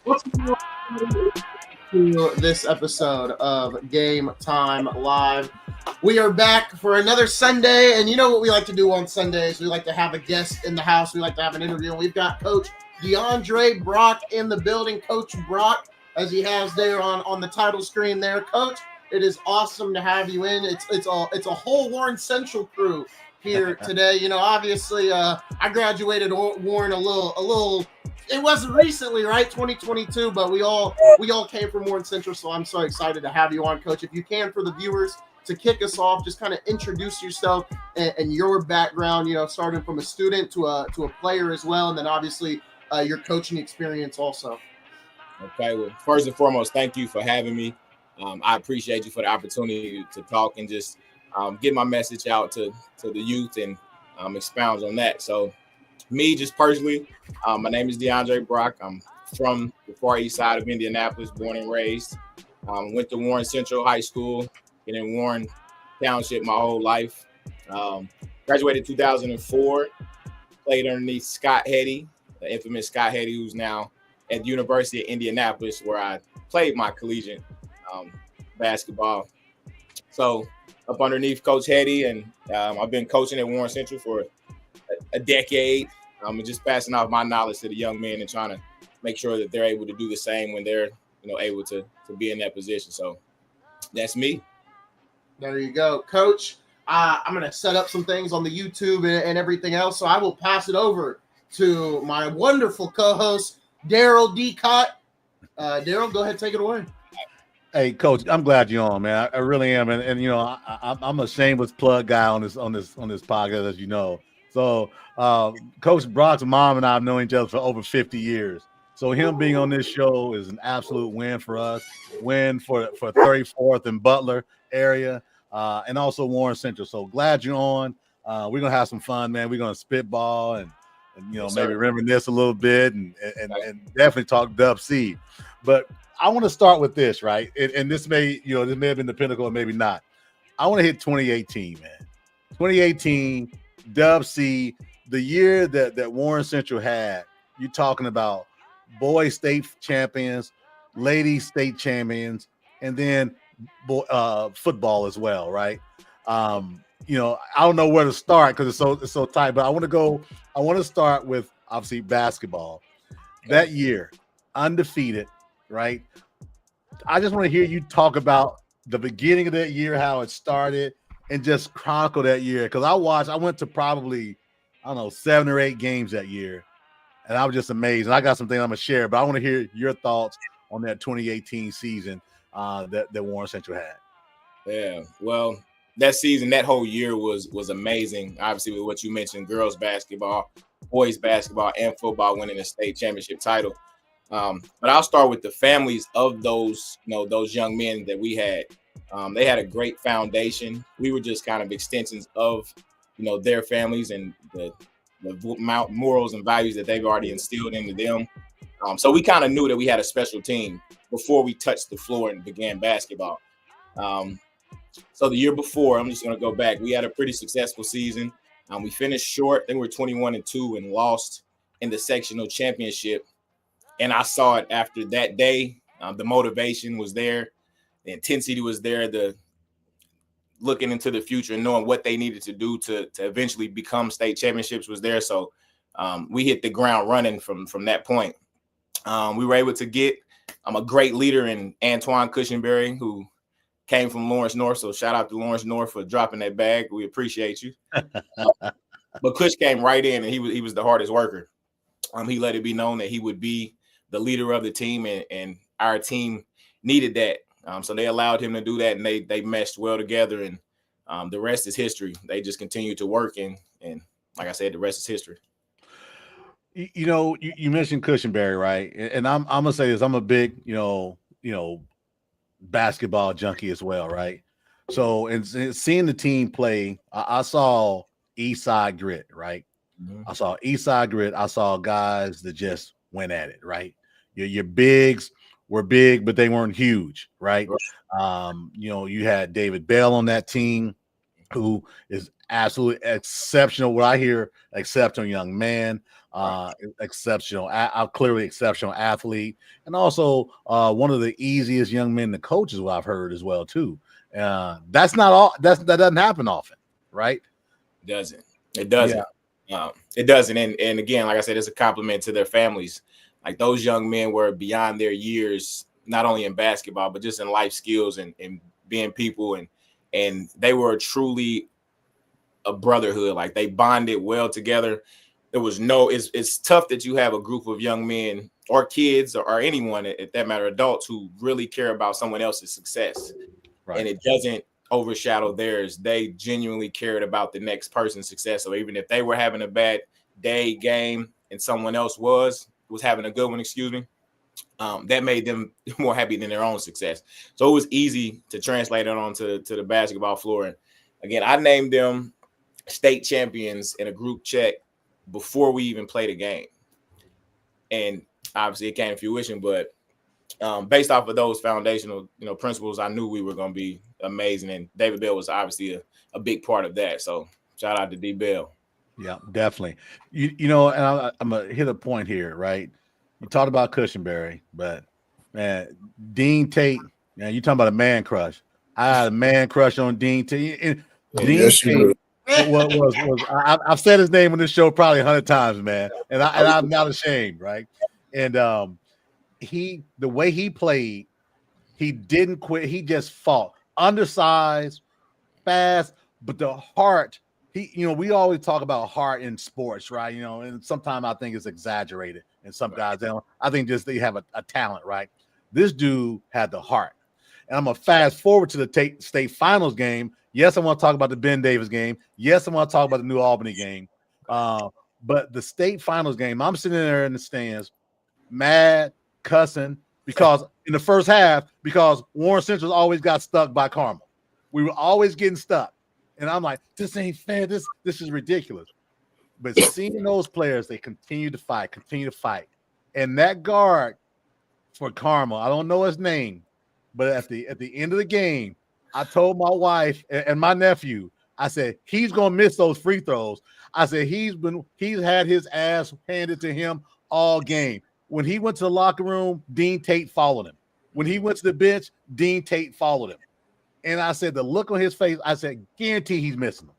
What's going on to this episode of Game Time Live? We are back for another Sunday, and you know what we like to do on Sundays? We like to have a guest in the house. We like to have an interview, and we've got Coach Deandre Brock in the building. Coach Brock, as he has there on the title screen there. Coach, it is awesome to have you in. It's a whole Warren Central crew here today. You know, obviously, I graduated Warren a little. It wasn't recently, right? 2022, but we all came from Warren Central, so I'm so excited to have you on, Coach. If you can, for the viewers, to kick us off, just kind of introduce yourself and your background. You know, starting from a student to a player as well, and then obviously your coaching experience also. Okay, well, first and foremost, thank you for having me. I appreciate you for the opportunity to talk and just get my message out to the youth and expound on that. So, me, just personally, my name is Deandre Brock. I'm from the far east side of Indianapolis, born and raised. Went to Warren Central High School, been in Warren Township my whole life. Graduated 2004, played underneath Scott Hetty, the infamous Scott Hetty, who's now at the University of Indianapolis, where I played my collegiate basketball. So up underneath Coach Hetty, and I've been coaching at Warren Central for a decade. And just passing off my knowledge to the young men and trying to make sure that they're able to do the same when they're able to be in that position. So that's me. There you go, Coach. I'm going to set up some things on the YouTube and everything else, so I will pass it over to my wonderful co-host, Darrell Decott. Darrell, go ahead, take it away. Hey, Coach, I'm glad you're on, man. I really am, and you know, I'm a shameless plug guy on this podcast, as you know. So, Coach Brock's mom and I have known each other for over 50 years. So him being on this show is an absolute win for us. Win for 34th and Butler area, and also Warren Central. So glad you're on. We're gonna have some fun, man. We're gonna spitball and Yes, maybe sir. reminisce a little bit and definitely talk Dub C. But I want to start with this, right? And this may have been the pinnacle or maybe not. I want to hit 2018, man. 2018, Dub C, the year that Warren Central had. You're talking about boys state champions, ladies state champions, and then football as well, right? I don't know where to start because it's so tight, but I want to start with obviously basketball. That year, undefeated, right? I just want to hear you talk about the beginning of that year, how it started, and just chronicle that year. Because I went to probably, 7 or 8 games that year, and I was just amazed. And I got some things I'm going to share, but I want to hear your thoughts on that 2018 season that Warren Central had. Yeah, well, that season, that whole year was amazing. Obviously, with what you mentioned, girls basketball, boys basketball, and football winning a state championship title. But I'll start with the families of those young men that we had. They had a great foundation. We were just kind of extensions of, their families and the morals and values that they've already instilled into them. So we kind of knew that we had a special team before we touched the floor and began basketball. So the year before, I'm just going to go back. We had a pretty successful season. We finished short. I think we were 21-2 and lost in the sectional championship. And I saw it after that day. The motivation was there. The intensity was there. The looking into the future and knowing what they needed to do to eventually become state championships was there. So we hit the ground running from that point. We were able to get a great leader in Antoine Cushenberry, who came from Lawrence North. So shout out to Lawrence North for dropping that bag. We appreciate you. But Cush came right in, and he was the hardest worker. He let it be known that he would be the leader of the team, and our team needed that. So they allowed him to do that, and they meshed well together, and the rest is history. They just continued to work, and like I said, the rest is history. You mentioned Cushenberry, right? And I'm gonna say this: I'm a big, basketball junkie as well, right? So, and seeing the team play, I saw East Side grit, right? Mm-hmm. I saw East Side grit. I saw guys that just went at it, right? Your bigs were big, but they weren't huge, right? You had David Bell on that team, who is absolutely exceptional. What I hear, exceptional young man. exceptional, clearly exceptional athlete, and also one of the easiest young men to coach, is what I've heard as well too. That's not all. That doesn't happen often, right? It doesn't. It doesn't. Yeah. It doesn't. And again, like I said, it's a compliment to their families. Like those young men were beyond their years, not only in basketball, but just in life skills and being people. And they were truly a brotherhood. Like they bonded well together. There was it's tough that you have a group of young men or kids or anyone, at that matter, adults, who really care about someone else's success. Right. And it doesn't overshadow theirs. They genuinely cared about the next person's success. So even if they were having a bad day, game, and someone else was having a good one, that made them more happy than their own success. So it was easy to translate it onto the basketball floor. And again, I named them state champions in a group chat before we even played a game. And obviously it came to fruition, but based off of those foundational, principles, I knew we were going to be amazing. And David Bell was obviously a big part of that. So shout out to D Bell. Yeah, definitely. And I'm going to hit a point here, right? You talked about Cushenberry, but man, Dean Tate, man, you talking about a man crush. I had a man crush on Dean Tate. And Dean Tate I've said his name on this show probably 100 times, man. And I'm not ashamed, right? And the way he played, he didn't quit. He just fought. Undersized, fast, but the heart. We always talk about heart in sports, right? And sometimes I think it's exaggerated, and some guys don't. I think just they have a talent, right? This dude had the heart. And I'm gonna fast forward to the state finals game. Yes, I want to talk about the Ben Davis game. Yes, I want to talk about the New Albany game. But the state finals game, I'm sitting there in the stands, mad, cussing, because in the first half, because Warren Central always got stuck by Carmel. We were always getting stuck. And I'm like, this ain't fair. This is ridiculous. But seeing those players, they continue to fight. And that guard for Carmel, I don't know his name, but at the end of the game, I told my wife and my nephew, I said, he's gonna miss those free throws. I said he's had his ass handed to him all game. When he went to the locker room, Dean Tate followed him. When he went to the bench, Dean Tate followed him. And I said, the look on his face, I said, guarantee he's missing them.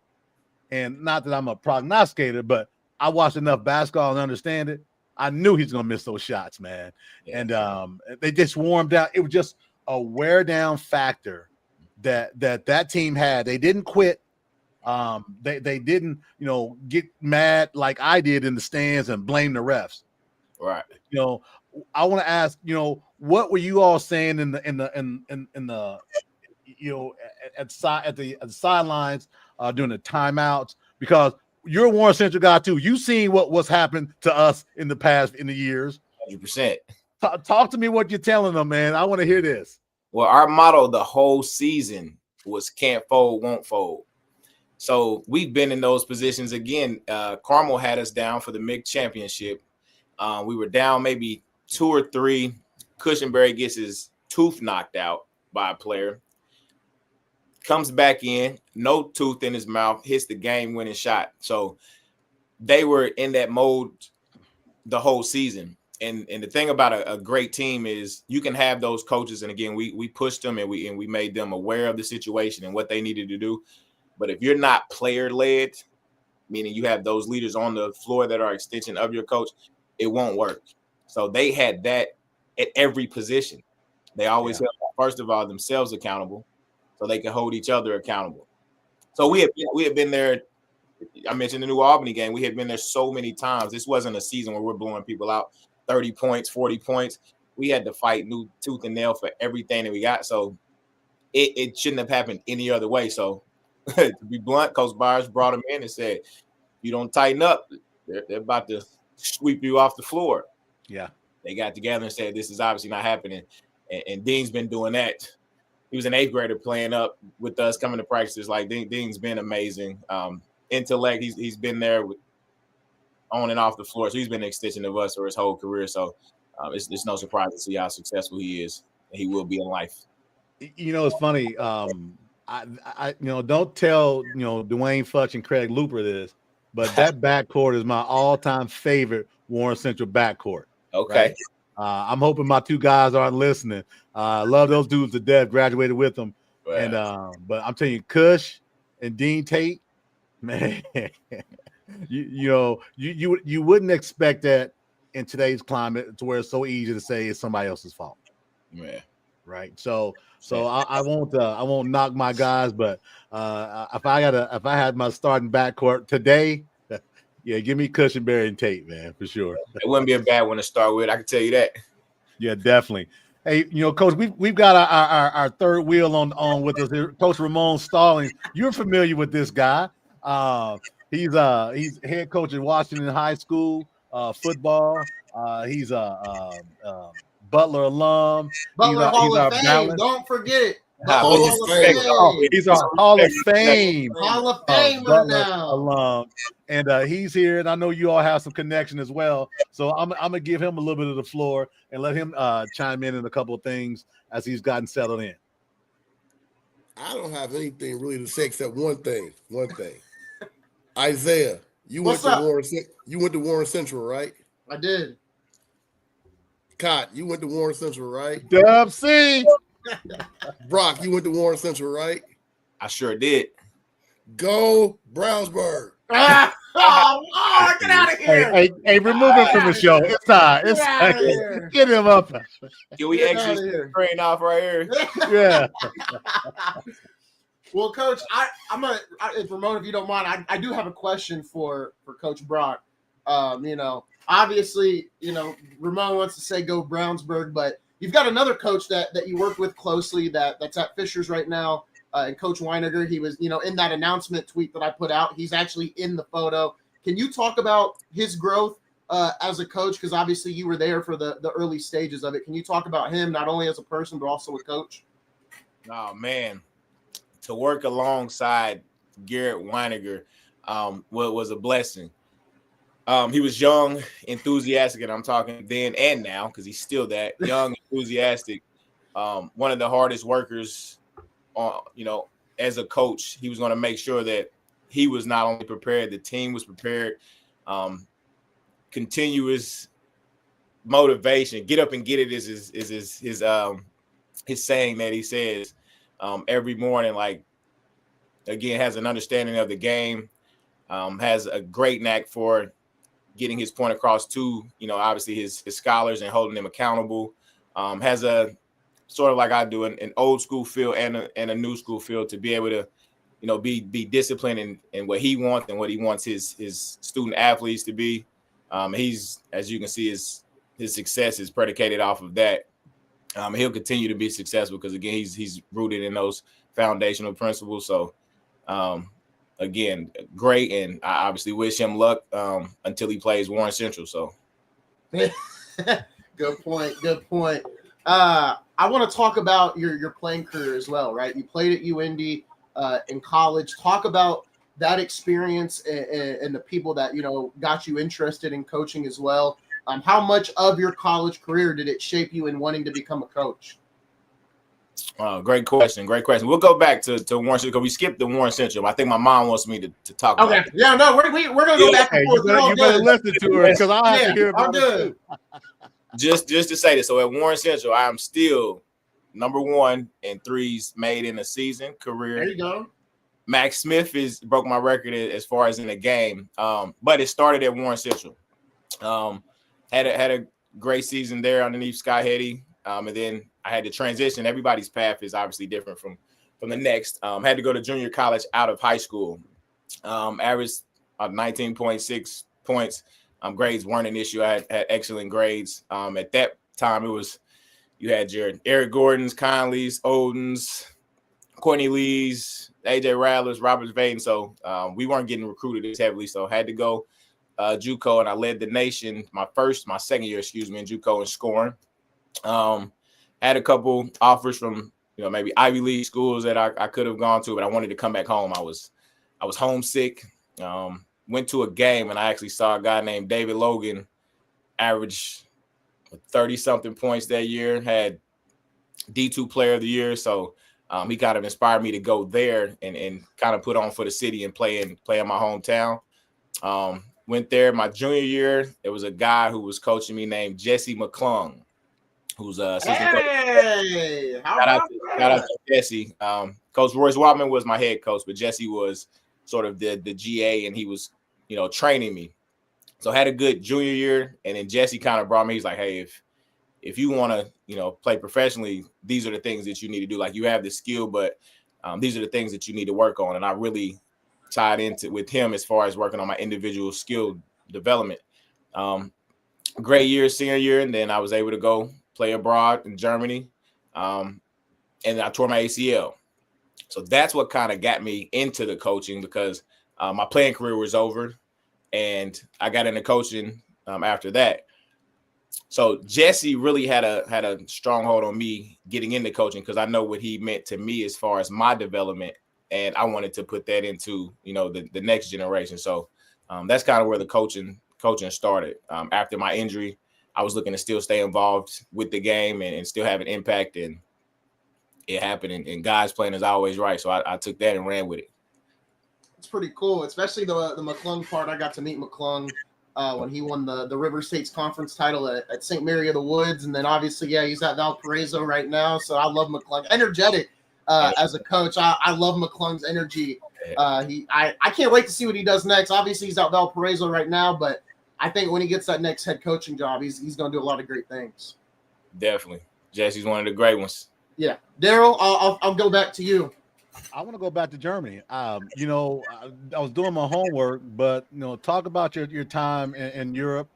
And not that I'm a prognosticator, but I watched enough basketball and understand it. I knew he's going to miss those shots, man. Yeah. And they just wore him down. It was just a wear down factor that team had. They didn't quit. They didn't, get mad like I did in the stands and blame the refs. Right. I want to ask, what were you all saying in the at the sidelines during the timeouts, because you're a Warren Central guy too. You've seen what's happened to us in the years. 100%. Talk to me what you're telling them, man. I want to hear this. Well, our motto the whole season was can't fold, won't fold. So we've been in those positions again. Carmel had us down for the MIG championship. We were down maybe 2 or 3. Cushenberry gets his tooth knocked out by a player. Comes back in, no tooth in his mouth, hits the game-winning shot. So they were in that mode the whole season. And the thing about a great team is you can have those coaches, and again, we pushed them and we made them aware of the situation and what they needed to do. But if you're not player-led, meaning you have those leaders on the floor that are extension of your coach, it won't work. So they had that at every position. They always held, first of all, themselves accountable, so they can hold each other accountable. So we had been there. I mentioned the New Albany game. We had been there so many times. This wasn't a season where we're blowing people out 30 points, 40 points. We had to fight new tooth and nail for everything that we got. So it shouldn't have happened any other way. So to be blunt, Coach Byers brought him in and said, you don't tighten up, they're about to sweep you off the floor. Yeah. They got together and said, this is obviously not happening. And Dean's been doing that. He was an 8th grader playing up with us, coming to practices. Like Dean's been amazing. Intellect, he's been there on and off the floor. So he's been an extension of us for his whole career. So it's no surprise to see how successful he is. And he will be in life. It's funny. I don't tell, Dwayne Futch and Craig Looper this, but that backcourt is my all-time favorite Warren Central backcourt. Okay. Right? I'm hoping my two guys aren't listening. I love those dudes to death. Graduated with them, and but I'm telling you, Kush and Dean Tate, man, you wouldn't expect that in today's climate, to where it's so easy to say it's somebody else's fault. Yeah. Right. So I won't knock my guys, but if I had my starting backcourt today, yeah, give me Cushenberry and Tate, man, for sure. It wouldn't be a bad one to start with. I can tell you that. Yeah, definitely. Hey, Coach, we've got our third wheel on with us here, Coach Ramon Stallings. You're familiar with this guy. He's head coach at Washington High School football. He's a Butler alum. Butler Hall of Fame. Don't forget it. Hall of Fame. He's a Hall of Fame. Hall of Famer now. Alum. And he's here, and I know you all have some connection as well. So I'm gonna give him a little bit of the floor and let him chime in a couple of things as he's gotten settled in. I don't have anything really to say except one thing. Isaiah, you went to Warren Central, right? I did. Cott, you went to Warren Central, right? Dub C. Brock, you went to Warren Central, right? I sure did. Go Brownsburg. Get out of here. Hey, remove him from the show. It's time. Get him up. Can we exit the screen off right here? Yeah. Well, Coach, Ramon, if you don't mind, I do have a question for Coach Brock. Obviously, Ramon wants to say go Brownsburg, but you've got another coach that you work with closely that's at Fishers right now, and Coach Weiniger. He was, in that announcement tweet that I put out. He's actually in the photo. Can you talk about his growth as a coach? Because obviously you were there for the early stages of it. Can you talk about him not only as a person but also a coach? Oh man, to work alongside Garrett Weiniger was a blessing. He was young, enthusiastic, and I'm talking then and now because he's still that young, enthusiastic. One of the hardest workers, as a coach. He was going to make sure that he was not only prepared, the team was prepared. Continuous motivation, get up and get it is his saying that he says every morning. Like, again, has an understanding of the game, has a great knack for getting his point across to, obviously his scholars and holding them accountable. Has a sort of like I do an old school feel and a new school feel to be able to, be disciplined in what he wants and what he wants his student athletes to be. He's, as you can see, his success is predicated off of that. He'll continue to be successful because, again, he's rooted in those foundational principles. So, again, great, and I obviously wish him luck until he plays Warren Central. So, good point. I want to talk about your playing career as well, right? You played at UIndy in college. Talk about that experience and the people that got you interested in coaching as well. How much of your college career did it shape you in wanting to become a coach? Great question. We'll go back to Warren Central because we skipped the Warren Central. I think my mom wants me to talk about it. Yeah, no, we're going to go back and forth. You better listen to her because I have to hear about it too. Just to say this. So at Warren Central, I'm still number 1 in threes made in a season career. There you go. Max Smith broke my record as far as in the game. But it started at Warren Central. Had a great season there underneath Scott Heady. And then I had to transition. Everybody's path is obviously different from the next. Had to go to junior college out of high school. Averaged 19.6 points. Grades weren't an issue. I had excellent grades. At that time, you had your Eric Gordons, Conleys, Odens, Courtney Lees, AJ Rattlers, Robert Vaden. So we weren't getting recruited as heavily. So I had to go JUCO, and I led the nation my second year, in JUCO in scoring. Had a couple offers from maybe Ivy League schools that I could have gone to, but I wanted to come back home. I was homesick. Went to a game and I actually saw a guy named David Logan average 30-something points that year, had D2 player of the year. So he kind of inspired me to go there and kind of put on for the city and play in my hometown. Went there my junior year. There was a guy who was coaching me named Jesse McClung, who's a assistant coach. Hey, Shout out to Jesse. Coach Royce Wildman was my head coach, but Jesse was sort of the GA, and he was, training me. So I had a good junior year, and then Jesse kind of brought me. He's like, hey, if you want to, play professionally, these are the things that you need to do. Like, you have the skill, but these are the things that you need to work on. And I really tied into with him as far as working on my individual skill development. Great year, senior year, and then I was able to go play abroad in Germany, and then I tore my ACL. So that's what kind of got me into the coaching, because my playing career was over, and I got into coaching after that. So Jesse really had a stronghold on me getting into coaching, because I know what he meant to me as far as my development, and I wanted to put that into the next generation. So that's kind of where the coaching started. After my injury, I was looking to still stay involved with the game and still have an impact, and it happened. And God's plan is always right, so I took that and ran with it. It's pretty cool, especially the McClung part. I got to meet McClung when he won the River States Conference title at St. Mary of the Woods, and then obviously, he's at Valparaiso right now. So I love McClung, energetic as a coach. I love McClung's energy. I can't wait to see what he does next. Obviously, he's at Valparaiso right now, but I think when he gets that next head coaching job, he's going to do a lot of great things. Definitely, Jesse's one of the great ones. Yeah, Darrell, I'll go back to you. I want to go back to Germany. I was doing my homework, but talk about your time in Europe,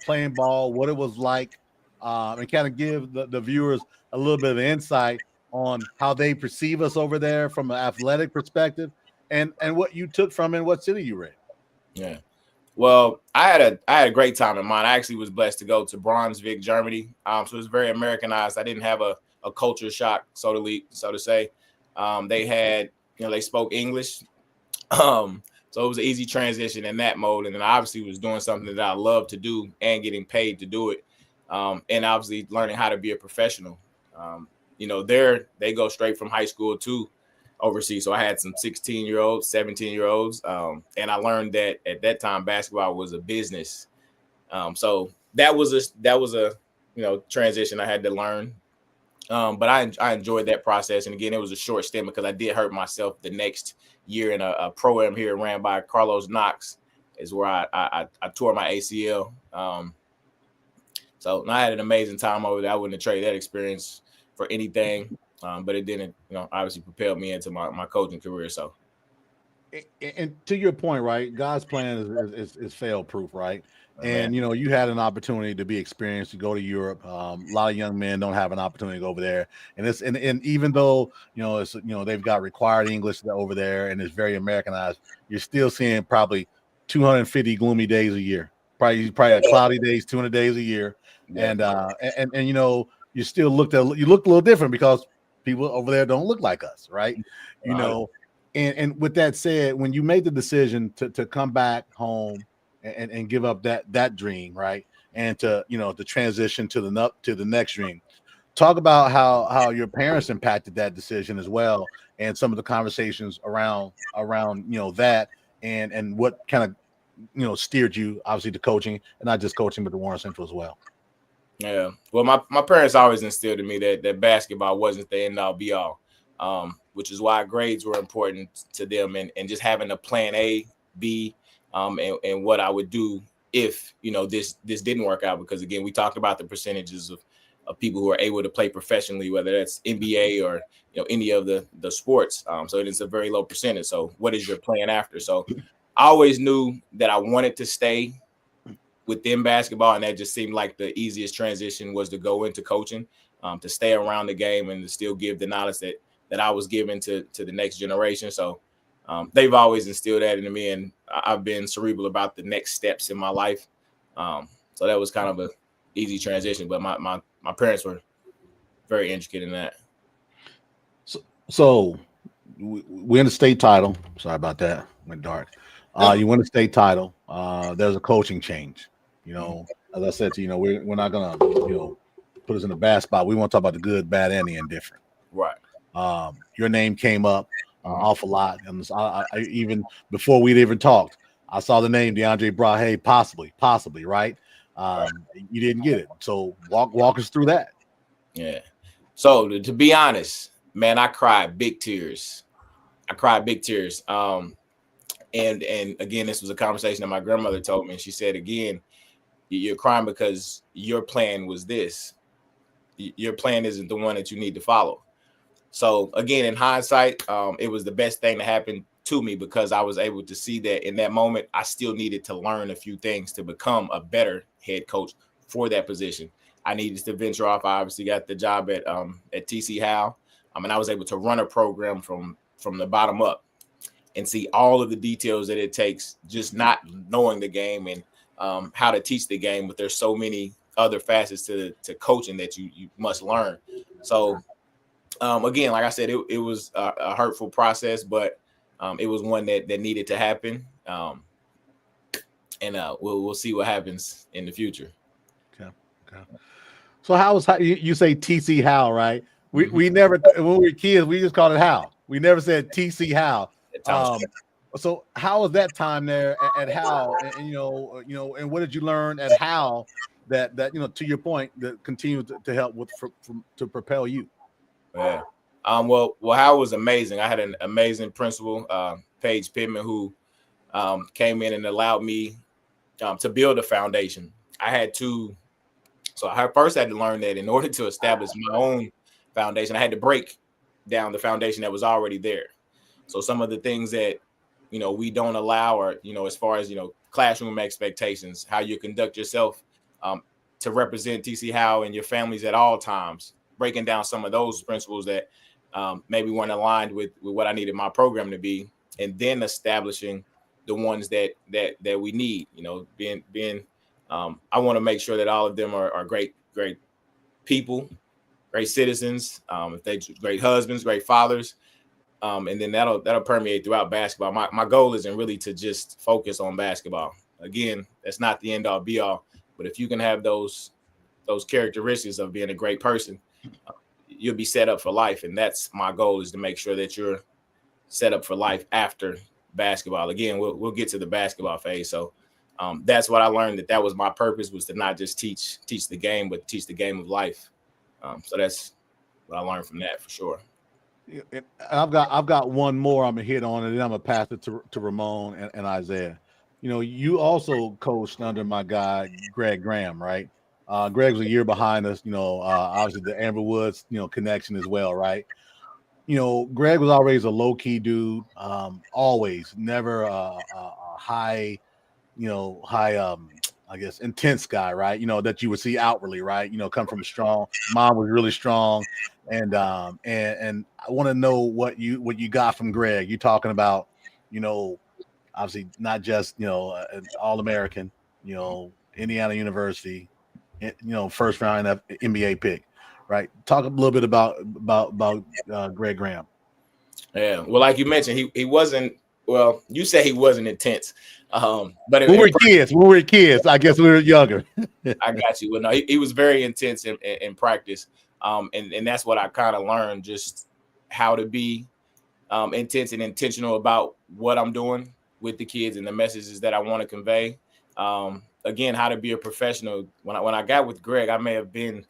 playing ball, what it was like, and kind of give the viewers a little bit of insight on how they perceive us over there from an athletic perspective, and what you took from it, and what city you were in. Yeah. Well, I had a great time in mine. I actually was blessed to go to Brunswick, Germany. So it was very Americanized. I didn't have a culture shock, so to say. They had, they spoke English. So it was an easy transition in that mode. And then I obviously was doing something that I love to do and getting paid to do it. And obviously learning how to be a professional. There they go straight from high school to overseas. So I had some 16-year-olds, 17-year-olds. And I learned that at that time, basketball was a business. So that was a transition I had to learn. But I enjoyed that process. And again, it was a short stint, because I did hurt myself the next year in a pro-am here ran by Carlos Knox, is where I tore my ACL. So I had an amazing time over there. I wouldn't have traded that experience for anything. But it didn't, obviously propel me into my coaching career. So, and to your point, right? God's plan is fail-proof, right? And you had an opportunity to be experienced, to go to Europe. A lot of young men don't have an opportunity to go over there, and even though it's they've got required English over there, and it's very Americanized, you're still seeing probably 250 gloomy days a year. Probably cloudy days, 200 days a year, and you still look a little different, because people over there don't look like us, right? And with that said, when you made the decision to come back home and give up that dream, right, and to transition to the next dream, talk about how your parents impacted that decision as well, and some of the conversations around that, and what kind of steered you obviously to coaching, and not just coaching, but the Warren Central as well. Yeah. Well, my parents always instilled in me that basketball wasn't the end all be all, which is why grades were important to them, and just having a plan A, B, and what I would do if, this didn't work out. Because again, we talked about the percentages of people who are able to play professionally, whether that's NBA or, any of the sports. So it is a very low percentage. So what is your plan after? So I always knew that I wanted to stay within basketball, and that just seemed like the easiest transition was to go into coaching, to stay around the game and to still give the knowledge that I was given to the next generation. So they've always instilled that into me, and I've been cerebral about the next steps in my life. So that was kind of a easy transition, but my parents were very intricate in that. So we win the state title. Sorry about that. Went dark. You win the state title. There's a coaching change. As I said to you, we're not gonna put us in a bad spot. We want to talk about the good, bad, and the indifferent. Right. Your name came up awful lot, and I even before we'd even talked, I saw the name Deandre Brock. Hey, possibly, right? You didn't get it. So walk us through that. Yeah. So to be honest, man, I cried big tears. And again, this was a conversation that my grandmother told me. And she said, again, you're crying because your plan was this. Your plan isn't the one that you need to follow. So again, in hindsight, it was the best thing to happen to me because I was able to see that in that moment, I still needed to learn a few things to become a better head coach for that position. I needed to venture off. I obviously got the job at TC Howell, and I was able to run a program from the bottom up and see all of the details that it takes, just not knowing the game and how to teach the game. But there's so many other facets to coaching that you must learn. So again, like I said, it was a hurtful process, but it was one that needed to happen. And we'll see what happens in the future. Okay. So how you say TC Howell, right? We never when we were kids we just called it Howell. We never said TC Howell. So how was that time there at Howell? And and what did you learn at Howell that to your point that continued to help to propel you? Yeah. Well, Howell was amazing. I had an amazing principal, Paige Pittman, who came in and allowed me to build a foundation. I first had to learn that in order to establish my own foundation, I had to break down the foundation that was already there. So some of the things that, we don't allow, or, as far as, classroom expectations, how you conduct yourself to represent TC Howell and your families at all times, breaking down some of those principles that maybe weren't aligned with what I needed my program to be, and then establishing the ones that we need, I want to make sure that all of them are great people, great citizens, if they great husbands, great fathers. And then that'll permeate throughout basketball. My goal isn't really to just focus on basketball. Again, that's not the end all be all, but if you can have those characteristics of being a great person, you'll be set up for life. And that's my goal, is to make sure that you're set up for life after basketball. Again, we'll get to the basketball phase. So that's what I learned, that was my purpose, was to not just teach the game, but teach the game of life. So that's what I learned from that for sure. I've got one more I'm gonna hit on, and then I'm gonna pass it to Ramon and Isaiah. You also coached under my guy Greg Graham, right? Greg was a year behind us. Obviously the Amber Woods connection as well, right? Greg was always a low key dude, always never a high, I guess intense guy, right? That you would see outwardly, right? Come from strong. Mom was really strong, and I want to know what you got from Greg. You talking about, obviously not just an All-American, Indiana University, first round NBA pick, right? Talk a little bit about Greg Graham. Yeah, well, like you mentioned, he wasn't. Well, you say he wasn't intense, but we were kids. I guess we were younger. I got you. Well, no, he was very intense in practice, and that's what I kind of learned, just how to be intense and intentional about what I'm doing with the kids and the messages that I want to convey. Again, how to be a professional. When I got with Greg, I may have been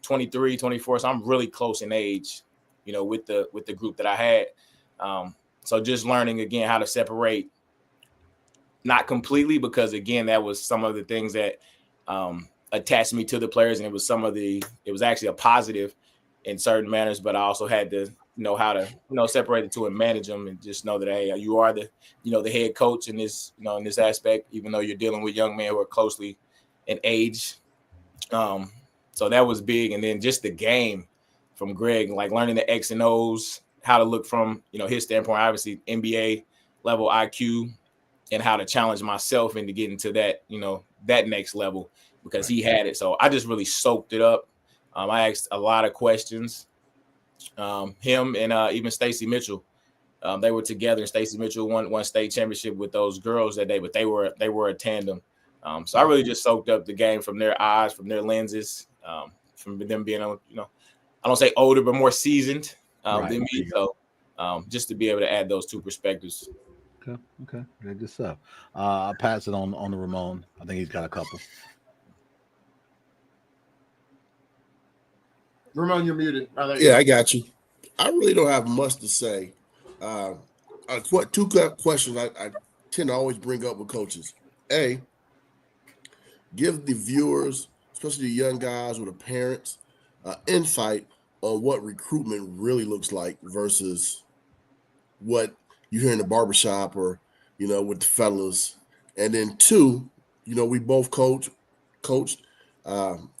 23, 24, so I'm really close in age, with the group that I had. So just learning, again, how to separate, not completely, because, again, that was some of the things that attached me to the players. And it was actually a positive in certain manners, but I also had to know how to, separate the two and manage them, and just know that, hey, you are the head coach in this, in this aspect, even though you're dealing with young men who are closely in age. So that was big. And then just the game from Greg, like learning the X and O's, how to look from, his standpoint, obviously NBA level IQ, and how to challenge myself into getting to that, that next level, because he had it. So I just really soaked it up. I asked a lot of questions. Him and even Stacey Mitchell, they were together. Stacey Mitchell won state championship with those girls that day, but they were a tandem. So I really just soaked up the game from their eyes, from their lenses, from them being, I don't say older, but more seasoned than me. So just to be able to add those two perspectives. Okay. Yeah, good stuff. I'll pass it on to Ramon. I think he's got a couple. Ramon, you're muted. Yeah, I got you. I really don't have much to say. Two questions I tend to always bring up with coaches. A, give the viewers, especially the young guys or the parents, insight on what recruitment really looks like versus what you hear in the barbershop or, with the fellas. And then two, we both coached.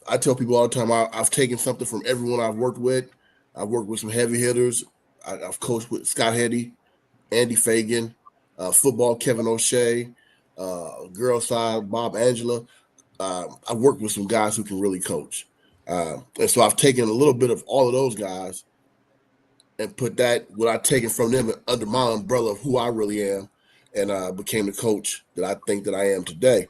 I tell people all the time, I've taken something from everyone I've worked with. I've worked with some heavy hitters. I've coached with Scott Hetty, Andy Fagan, football, Kevin O'Shea, girls side, Bob Angela. I've worked with some guys who can really coach. And so I've taken a little bit of all of those guys and put what I've taken from them under my umbrella of who I really am, and became the coach that I think that I am today.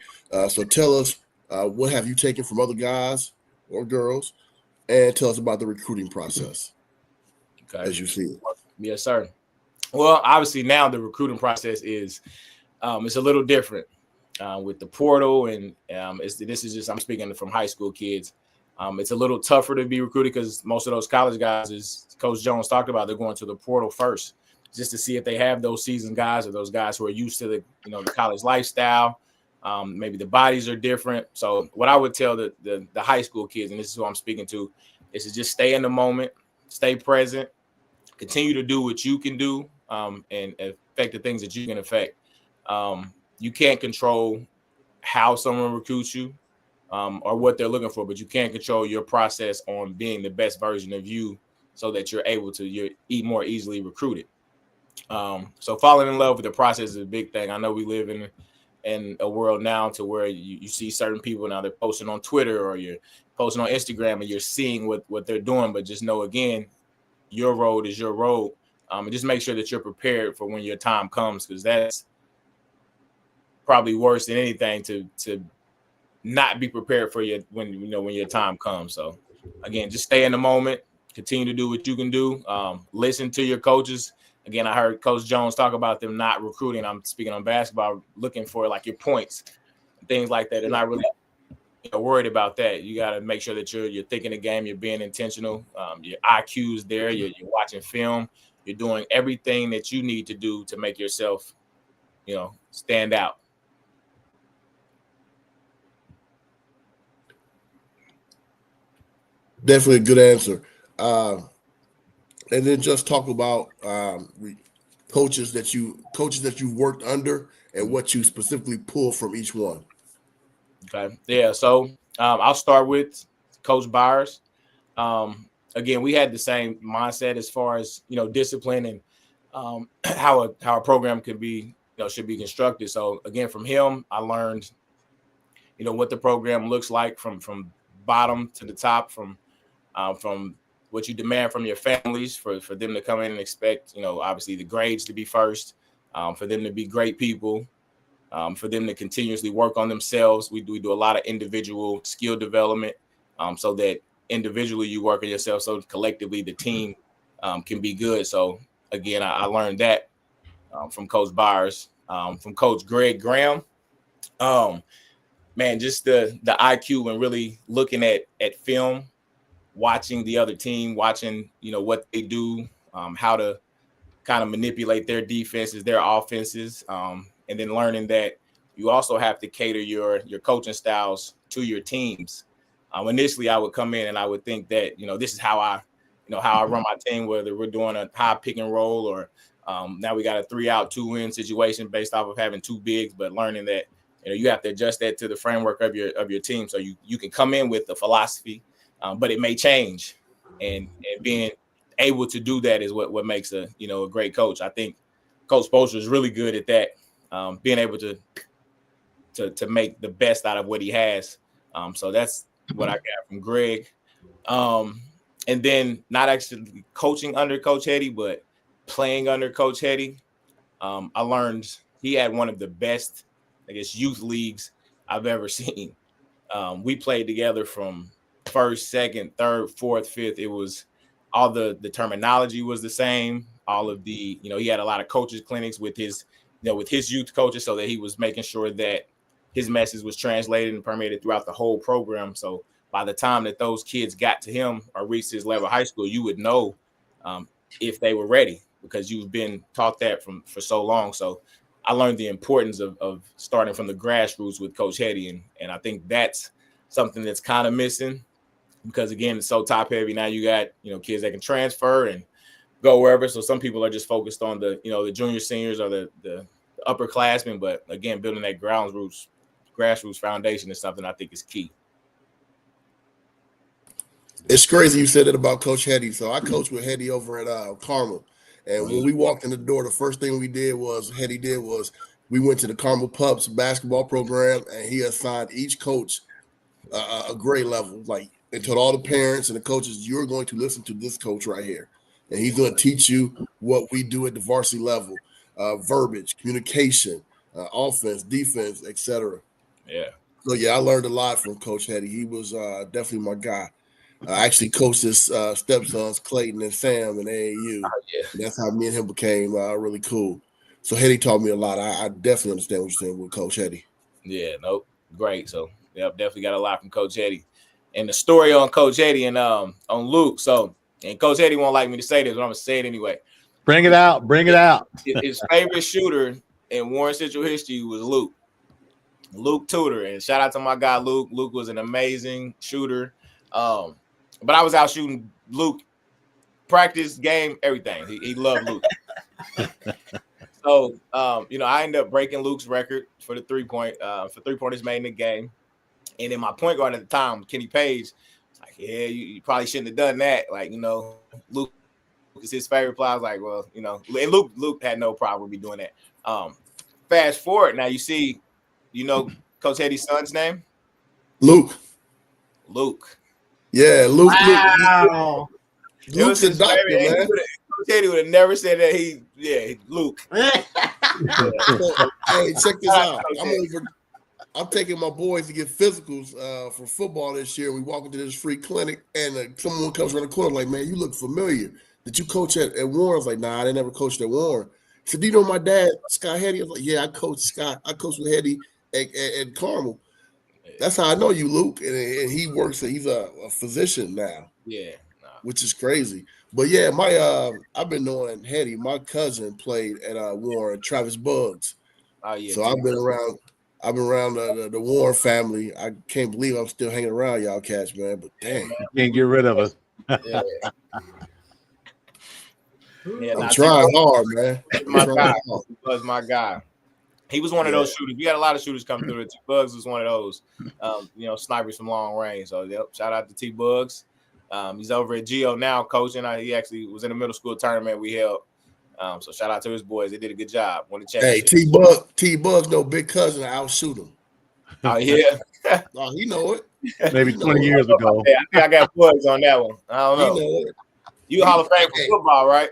So tell us, what have you taken from other guys or girls, and tell us about the recruiting process as you see it. Yes, sir. Well, obviously now the recruiting process is it's a little different with the portal, and this is just, I'm speaking from high school kids. It's a little tougher to be recruited because most of those college guys, as Coach Jones talked about, they're going to the portal first just to see if they have those seasoned guys or those guys who are used to the college lifestyle. Maybe the bodies are different. So what I would tell the high school kids, and this is who I'm speaking to, is to just stay in the moment, stay present, continue to do what you can do, and affect the things that you can affect. You can't control how someone recruits you or what they're looking for, but you can control your process on being the best version of you so that you're able to more easily recruited. So falling in love with the process is a big thing. I know we live in a world now to where you see certain people now, they're posting on Twitter or you're posting on Instagram and you're seeing what they're doing, but just know, again, your road is your road. And just make sure that you're prepared for when your time comes, because that's probably worse than anything to not be prepared for when your time comes. So again, just stay in the moment, continue to do what you can do. Listen to your coaches. Again, I heard Coach Jones talk about them not recruiting. I'm speaking on basketball, looking for like your points, things like that. They're not really worried about that. You got to make sure that you're thinking the game, you're being intentional. Your IQ is there. You're watching film. You're doing everything that you need to do to make yourself, stand out. Definitely a good answer. And then just talk about coaches that you've worked under and what you specifically pull from each one. Okay. Yeah. So I'll start with Coach Byers. Again, we had the same mindset as far as discipline and how a program could be should be constructed. So again, from him, I learned what the program looks like from bottom to the top, from what you demand from your families for them to come in and expect, obviously the grades to be first, for them to be great people, for them to continuously work on themselves. We do a lot of individual skill development, so that individually you work on yourself, so collectively the team can be good. So again, I learned that from Coach Byers. From Coach Greg Graham, man, just the IQ and really looking at film, watching the other team, watching, what they do, how to kind of manipulate their defenses, their offenses, and then learning that you also have to cater your coaching styles to your teams. Initially, I would come in and I would think that, this is how I run my team, whether we're doing a high pick and roll or now we got a 3-out, 2-in situation based off of having two bigs, but learning that, you have to adjust that to the framework of your team. So you can come in with the philosophy, but it may change, and being able to do that is what makes a great coach. I think Coach Spoelstra is really good at that, being able to make the best out of what he has. So that's what I got from Greg. And then not actually coaching under Coach Hetty, but playing under Coach Hetty. I learned he had one of the best, youth leagues I've ever seen. We played together from first, second, third, fourth, fifth. It was all the terminology was the same. All of the, he had a lot of coaches clinics with his with his youth coaches, so that he was making sure that his message was translated and permeated throughout the whole program. So by the time that those kids got to him or reached his level of high school, you would know if they were ready, because you've been taught that for so long. So I learned the importance of starting from the grassroots with Coach Hetty, and I think that's something that's kind of missing, because again, it's so top heavy. Now you got kids that can transfer and go wherever. So some people are just focused on the the junior seniors or the upperclassmen, but again, building that grassroots foundation is something I think is key. It's crazy you said it about Coach Hetty. So I coached with Hetty over at Carmel. And when we walked in the door, the first thing Hetty did was we went to the Carmel Pups basketball program, and he assigned each coach a grade level, and told all the parents and the coaches, you're going to listen to this coach right here. And he's going to teach you what we do at the varsity level, verbiage, communication, offense, defense, etc. Yeah. So, yeah, I learned a lot from Coach Hetty. He was definitely my guy. I actually coached his stepsons, Clayton and Sam, in AAU. That's how me and him became really cool. So Hetty taught me a lot. I definitely understand what you're saying with Coach Hetty. Yeah, nope, great. So, definitely got a lot from Coach Hetty. And the story on Coach Hetty and on Luke. So, and Coach Hetty won't like me to say this, but I'm going to say it anyway. Bring it out. Bring it out. His favorite shooter in Warren Central history was Luke Tudor. And shout out to my guy, Luke. Luke was an amazing shooter. But I was out shooting Luke, practice, game, everything. He loved Luke. So, I ended up breaking Luke's record for the three-pointers made in the game. And then my point guard at the time, Kenny Page, was like, yeah, you probably shouldn't have done that. Luke is his favorite play. I was like, well, and Luke had no problem with me doing that. Fast forward, now you see, Coach Hetty's son's name? Luke. Wow. Yeah, Luke. Luke's a doctor, man. Coach Hetty would have never said that. Luke. Hey, check this out. I'm taking my boys to get physicals for football this year. We walk into this free clinic, and someone comes around the corner like, man, you look familiar. Did you coach at Warren? I was like, nah, I didn't ever coach at Warren. He said, do you know my dad, Scott Hetty? I was like, yeah, I coached Scott. I coached with Hetty at Carmel. That's how I know you, Luke. And he works. He's a physician now. Yeah, which is crazy. But yeah, I've been knowing Hetty. My cousin played at Warren, Travis Buggs. Oh yeah. So I've been around the Warren family. I can't believe I'm still hanging around y'all cats, man. But dang, can't get rid of us. Yeah. I'm trying hard, man. Was my guy. He was one of those shooters. We had a lot of shooters come through. T Bugs was one of those, snipers from long range. So shout out to T Bugs. He's over at Geo now coaching. He actually was in a middle school tournament we held. So shout out to his boys. They did a good job. Won the championship. Hey, T Bugs, no big cousin, outshoot him. Oh yeah. Oh, he know it. Maybe 20 years ago. Yeah, I think I got Bugs on that one. I don't know. He know it. You Hall of Fame for football, right?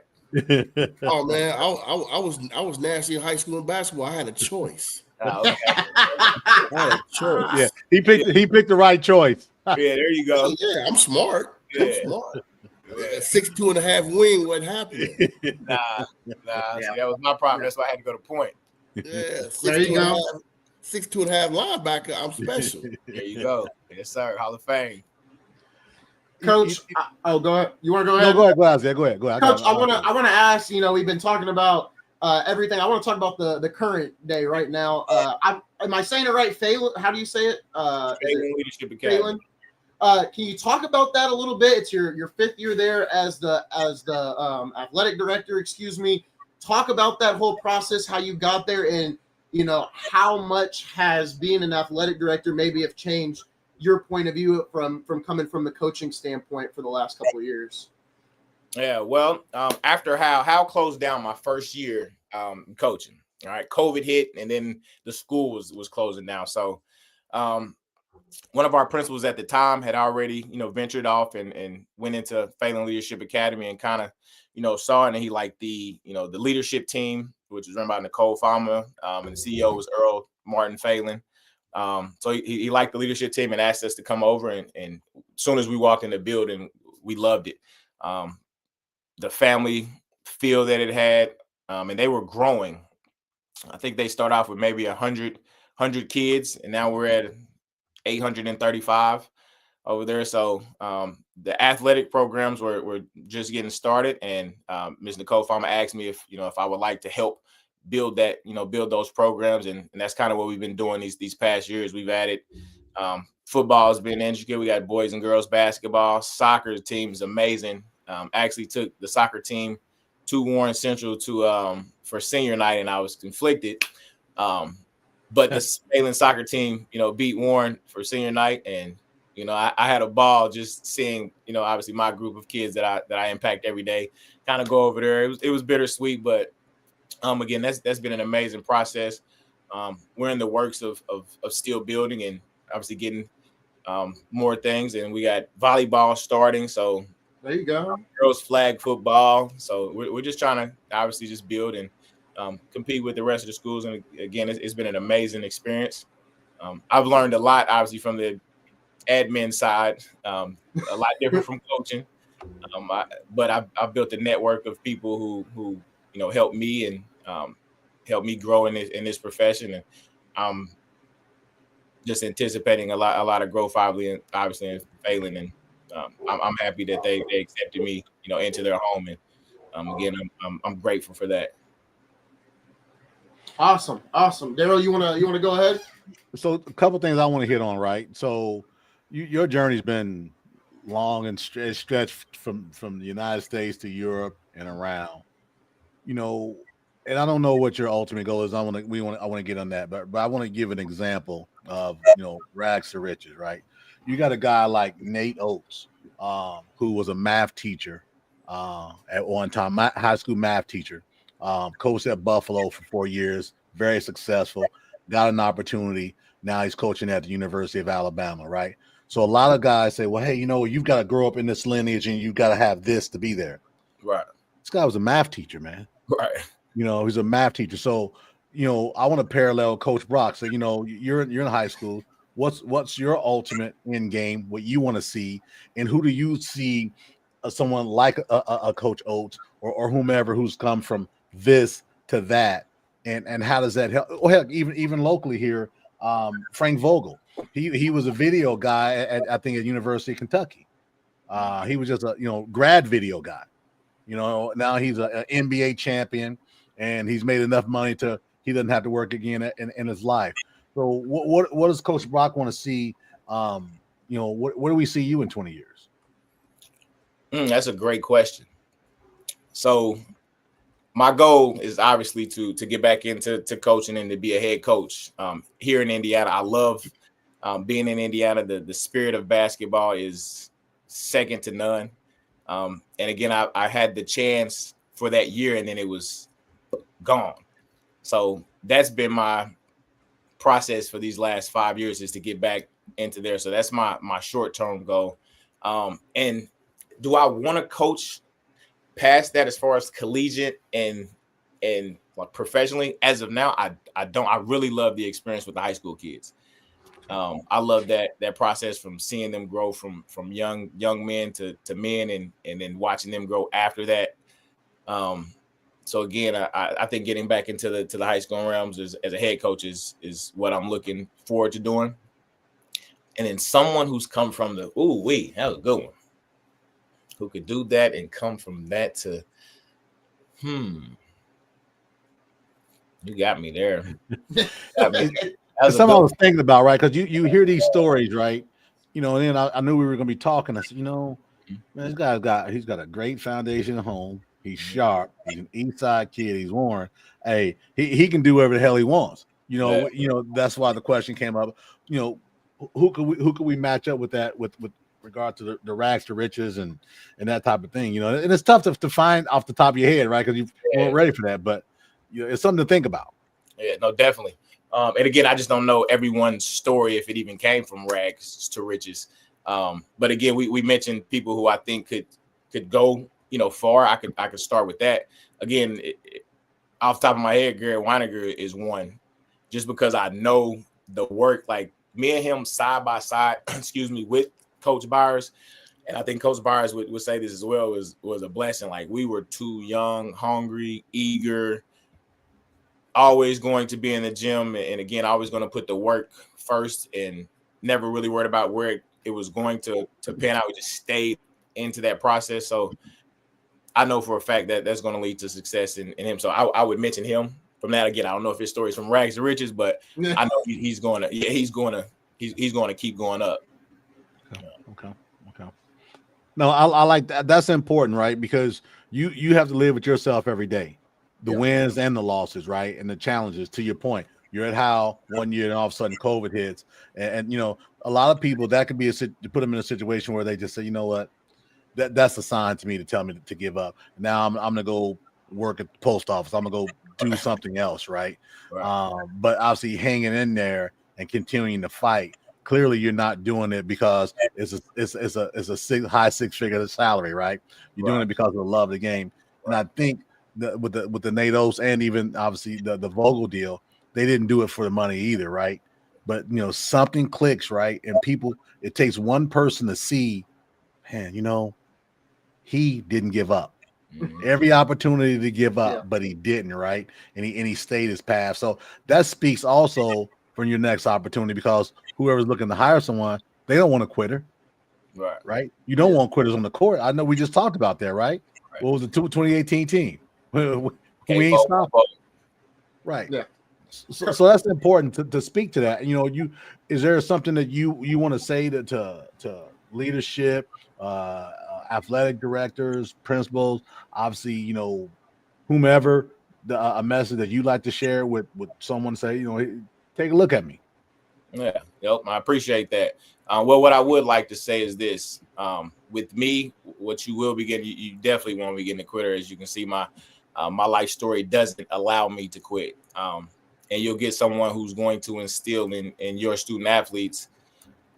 Oh man, I was nasty in high school in basketball. I had a choice. Okay. I had a choice. Yeah, he picked the right choice. Yeah, there you go. Yeah, I'm smart. Yeah. I'm smart. 6'2.5" wing wasn't happening. Nah. See, that was my problem. That's why I had to go to point. Yeah, There you go. 6'2.5" linebacker. I'm special. There you go. Yes, sir. Hall of Fame. Coach, go ahead. You want to go ahead? No, go ahead. Go ahead. Coach, I want to ask. We've been talking about everything. I want to talk about the current day right now. Am I saying it right? Phalen? How do you say it? Phalen Leadership Academy. Phalen. Can you talk about that a little bit? It's your fifth year there as the athletic director. Excuse me. Talk about that whole process, how you got there, and how much has being an athletic director maybe have changed your point of view from coming from the coaching standpoint for the last couple of years. Yeah, well, after Hal closed down my first year coaching, all right, COVID hit, and then the school was closing down. So one of our principals at the time had already, ventured off and went into Phalen Leadership Academy and kind of, saw it, and he liked the leadership team, which was run by Nicole Fama, and the CEO was Earl Martin Phalen. So he liked the leadership team and asked us to come over. And as soon as we walked in the building, we loved it. The family feel that it had, and they were growing I think they start off with maybe 100 kids, and now we're at 835 over there. So the athletic programs were just getting started, and Ms. Nicole Farmer asked me if I would like to help build that, build those programs, and that's kind of what we've been doing these past years. We've added football has been intricate. We got boys and girls basketball. Soccer team is amazing. Actually took the soccer team to Warren Central for senior night, and I was conflicted. But the Phalen soccer team, beat Warren for senior night, and I had a ball just seeing, obviously my group of kids that I impact every day kind of go over there. It was bittersweet, but again, that's been an amazing process. We're in the works of still building and obviously getting more things, and we got volleyball starting. So there you go. Girls flag football. So we're just trying to obviously just build and compete with the rest of the schools. And again, it's been an amazing experience. I've learned a lot, obviously, from the admin side, a lot different from coaching. But I've built a network of people who help me and help me grow in this profession, and I'm just anticipating a lot of growth, obviously in Phalen, and I'm happy that they accepted me, into their home, and again, I'm grateful for that. Awesome. Darrell, you wanna go ahead? So a couple things I want to hit on, right? So your journey's been long and stretched from the United States to Europe and around, and I don't know what your ultimate goal is. I want to get on that, but I want to give an example of rags to riches, right? You got a guy like Nate Oates, who was a math teacher at one time, high school math teacher, coached at Buffalo for 4 years, very successful, got an opportunity. Now he's coaching at the University of Alabama, right? So a lot of guys say, well, hey, you've got to grow up in this lineage and you've got to have this to be there. Right. This guy was a math teacher, man. Right. He's a math teacher. So, I want to parallel Coach Brock. So, you're in high school. What's your ultimate end game? What you want to see, and who do you see someone like a Coach Oates or whomever who's come from this to that, and how does that help? Oh, heck, even locally here, Frank Vogel. He was a video guy I think at University of Kentucky. He was just a grad video guy. Now he's an NBA champion, and he's made enough money he doesn't have to work again in his life. So what does Coach Brock want to see? Where do we see you in 20 years? That's a great question. So my goal is obviously to get back into coaching and to be a head coach here in Indiana. I love being in Indiana. The spirit of basketball is second to none. And again, I had the chance for that year, and then it was gone. So that's been my process for these last 5 years, is to get back into there. So that's my short-term goal. And do I want to coach past that as far as collegiate and like professionally? As of now, I don't. I really love the experience with the high school kids. I love that process, from seeing them grow from young men to men, and then watching them grow after that. So again, I think getting back into the high school realms as a head coach is what I'm looking forward to doing. And then someone who's come from that was a good one, who could do that and come from that to you got me there. That's something I was thinking about, right? Because you hear these stories, right? And then I knew we were going to be talking. I said, man, this guy's he's got a great foundation at home. He's sharp. He's an East Side kid. He's Warren. Hey, he can do whatever the hell he wants. That's why the question came up. Who could we match up with that with regard to the rags to riches and that type of thing? And it's tough to find off the top of your head, right? Because you weren't ready for that, but it's something to think about. Yeah, no, definitely. And again, I just don't know everyone's story, if it even came from rags to riches. But again, we mentioned people who I think could go, far. I could start with that. Again, off the top of my head, Gary Weininger is one, just because I know the work, like me and him side by side, with Coach Byers. And I think Coach Byers would say this as well, was a blessing. Like, we were two young, hungry, eager, always going to be in the gym, and again, always going to put the work first, and never really worried about where it was going to pan out. We just stayed into that process. So I know for a fact that that's going to lead to success in him. So I would mention him from that. Again, I don't know if his story's from rags to riches, but I know he's going to keep going up. Okay. No, I like that. That's important, right? Because you have to live with yourself every day, the wins and the losses, right? And the challenges. To your point, you're at Howell one year, and all of a sudden COVID hits, and you know, a lot of people, that could be to put them in a situation where they just say, you know what, that's a sign to me to tell me to give up. Now I'm gonna go work at the post office. I'm gonna go do something else, right? But obviously hanging in there and continuing to fight. Clearly, you're not doing it because it's a high six-figure salary, right? You're doing it because of the love of the game. And I think with the Natos and even obviously the Vogel deal, they didn't do it for the money either, right? But you know, something clicks, right? And people, it takes one person to see, man, you know, he didn't give up. Every opportunity to give up, but he didn't, right? And he stayed his path. So that speaks also for your next opportunity, because whoever's looking to hire someone, they don't want a quitter, right? You don't want quitters on the court. I know we just talked about that, right? What was the 2018 team? We ain't stopping, right? Yeah. So that's important to speak to that. You know, is there something that you want to say to leadership, athletic directors, principals, obviously, you know, whomever, a message that you'd like to share with someone, say, you know, hey, take a look at me. Yeah, I appreciate that. Well, what I would like to say is this: with me, what you will be getting, you definitely won't be getting a quitter. As you can see, my life story doesn't allow me to quit. And you'll get someone who's going to instill in your student athletes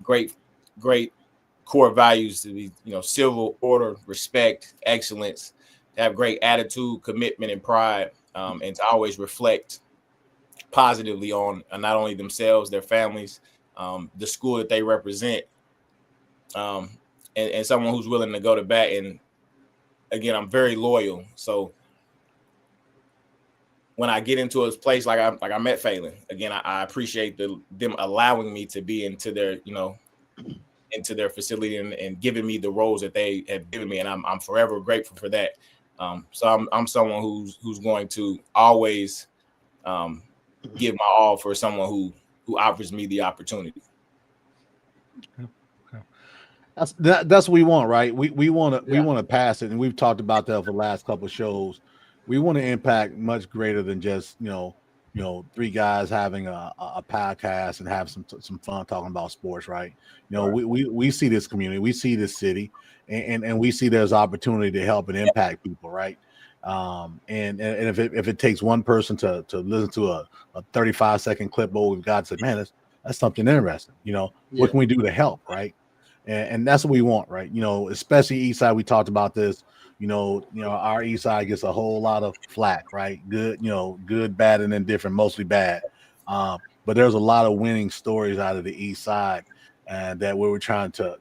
great core values to be, you know, civil, order, respect, excellence, to have great attitude, commitment, and pride, and to always reflect positively on not only themselves, their families, the school that they represent, and someone who's willing to go to bat. And again, I'm very loyal. So when I get into a place like I met Phalen, again, I appreciate them allowing me to be into their, you know, into their facility and giving me the roles that they have given me, and I'm forever grateful for that. So I'm someone who's going to always give my all for someone who offers me the opportunity. Okay. That's what we want, right? We want to pass it, and we've talked about that for the last couple of shows. We want to impact much greater than just, you know, three guys having a podcast and have some fun talking about sports, right? You know, we see this community, we see this city, and we see there's opportunity to help and impact people, right? And if it takes one person to listen to a 35-second clip, we've got to say, man, that's something interesting. You know, what can we do to help, right? And that's what we want, right? You know, especially East Side, we talked about this. You know, our East Side gets a whole lot of flack, right? Good, bad, and indifferent, mostly bad. But there's a lot of winning stories out of the East Side, and that we were trying to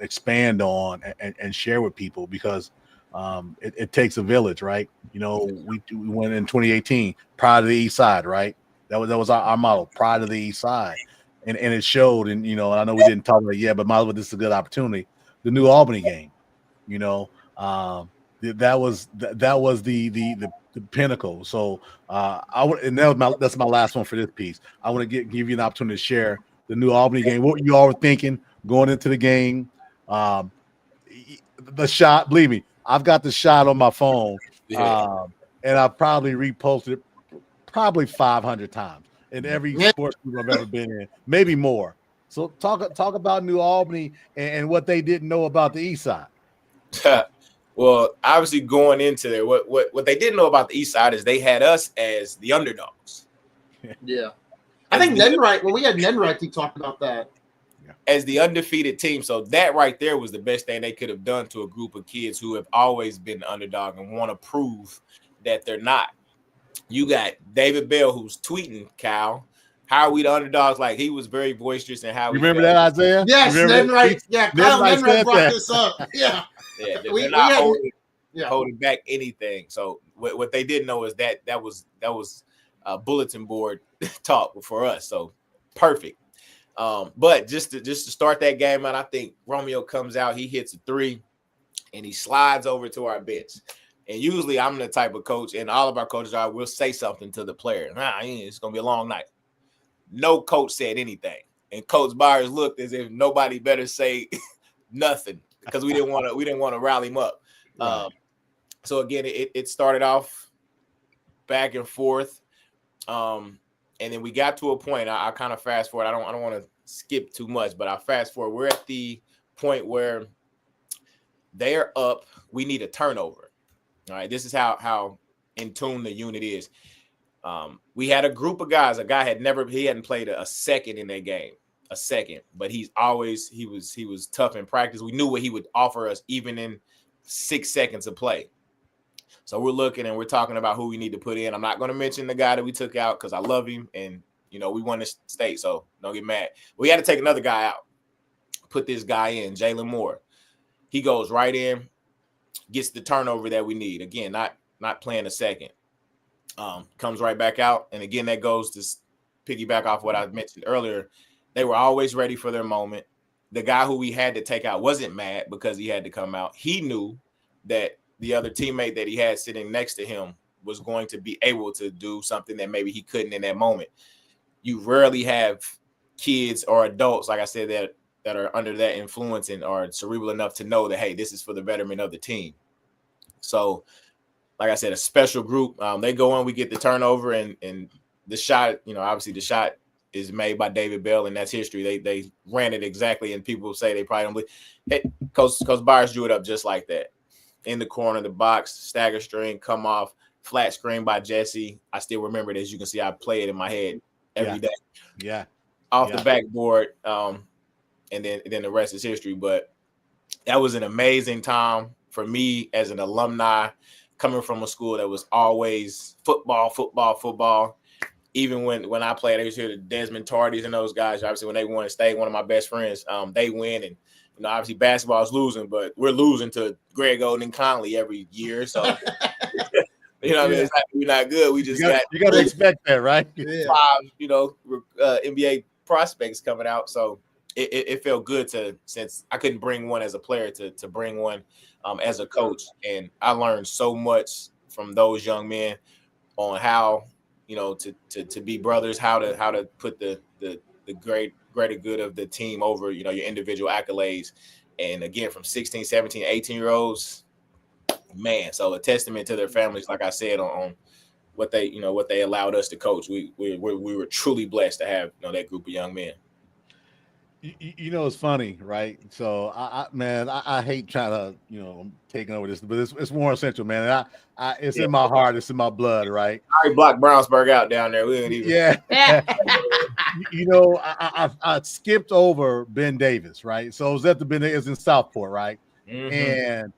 expand on and share with people, because it takes a village, right? You know, we went in 2018, Pride of the East Side, right? That was our motto, Pride of the East Side, and it showed. And you know, I know we didn't talk about it yet, but might as well, this is a good opportunity. The New Albany game, you know. That was the pinnacle. So that's my last one for this piece. I want to give you an opportunity to share the New Albany game. What you all were thinking going into the game. The shot, believe me, I've got the shot on my phone, and I probably reposted it probably 500 times in every sports group I've ever been in, maybe more. So talk about New Albany and what they didn't know about the East Side. Well, obviously going into there, what they didn't know about the East Side is they had us as the underdogs. Yeah. I think Nenright, when we had Nenright, he talked about that. As the undefeated team. So that right there was the best thing they could have done to a group of kids who have always been the underdog and want to prove that they're not. You got David Bell, who's tweeting, Kyle, how are we the underdogs? Like, he was very boisterous and how you remember that, Isaiah? Yes, Nenright. Yeah, Kyle Nenright brought this up. Yeah. Yeah, they're not holding back anything. So what they didn't know is that was bulletin board talk for us. So perfect. But just to start that game out, I think Romeo comes out, he hits a 3, and he slides over to our bench. And usually I'm the type of coach, and all of our coaches are, will say something to the player. It's going to be a long night. No coach said anything. And Coach Byers looked as if nobody better say nothing because we didn't want to rally him up. Right. So again, it started off back and forth. And then we got to a point, I kind of fast forward. I don't want to skip too much, but I fast forward. We're at the point where they're up. We need a turnover. All right, this is how in tune the unit is. We had a group of guys. A guy hadn't played a second in that game, but he was tough in practice. We knew what he would offer us even in 6 seconds of play. So we're looking and we're talking about who we need to put in. I'm not going to mention the guy that we took out because I love him and we won the state, so don't get mad. We had to take another guy out, put this guy in, Jalen Moore. He goes right in, gets the turnover that we need. Again, not playing a second. Comes right back out. And again, that goes to piggyback off what I mentioned earlier. They were always ready for their moment. The guy who we had to take out wasn't mad because he had to come out. He knew that the other teammate that he had sitting next to him was going to be able to do something that maybe he couldn't in that moment. You rarely have kids or adults, like I said, that are under that influence and are cerebral enough to know that, hey, this is for the betterment of the team. So, like I said, a special group. They go in, we get the turnover, and the shot, obviously the shot is made by David Bell, and that's history. They ran it exactly, and people say they probably don't believe. Hey, Coach Byers drew it up just like that. In the corner of the box, stagger string, come off, flat screen by Jesse. I still remember it. As you can see, I play it in my head every day. Yeah. Off the backboard, and then the rest is history. But that was an amazing time for me as an alumni, coming from a school that was always football. Even when I played, I used to hear the Desmond Tardys and those guys. Obviously, when they won state, one of my best friends, they win. And, obviously basketball is losing, but we're losing to Greg Oden and Conley every year. So, what I mean? It's like we're not good. We just you got to expect that, right? 5, NBA prospects coming out. So it felt good since I couldn't bring one as a player to bring one as a coach. And I learned so much from those young men on how, to be brothers, how to put the greater good of the team over, your individual accolades. And again, from 16, 17, 18-year-olds, man, so a testament to their families, like I said, on what they allowed us to coach. We were truly blessed to have, that group of young men. It's funny, right? So I hate trying to, taking over this, but it's more essential, man. It's in my heart, it's in my blood, right? I blocked Brownsburg out down there. We didn't even. Yeah. I skipped over Ben Davis, right? So it was at the Ben Davis in Southport, right? Mm-hmm. And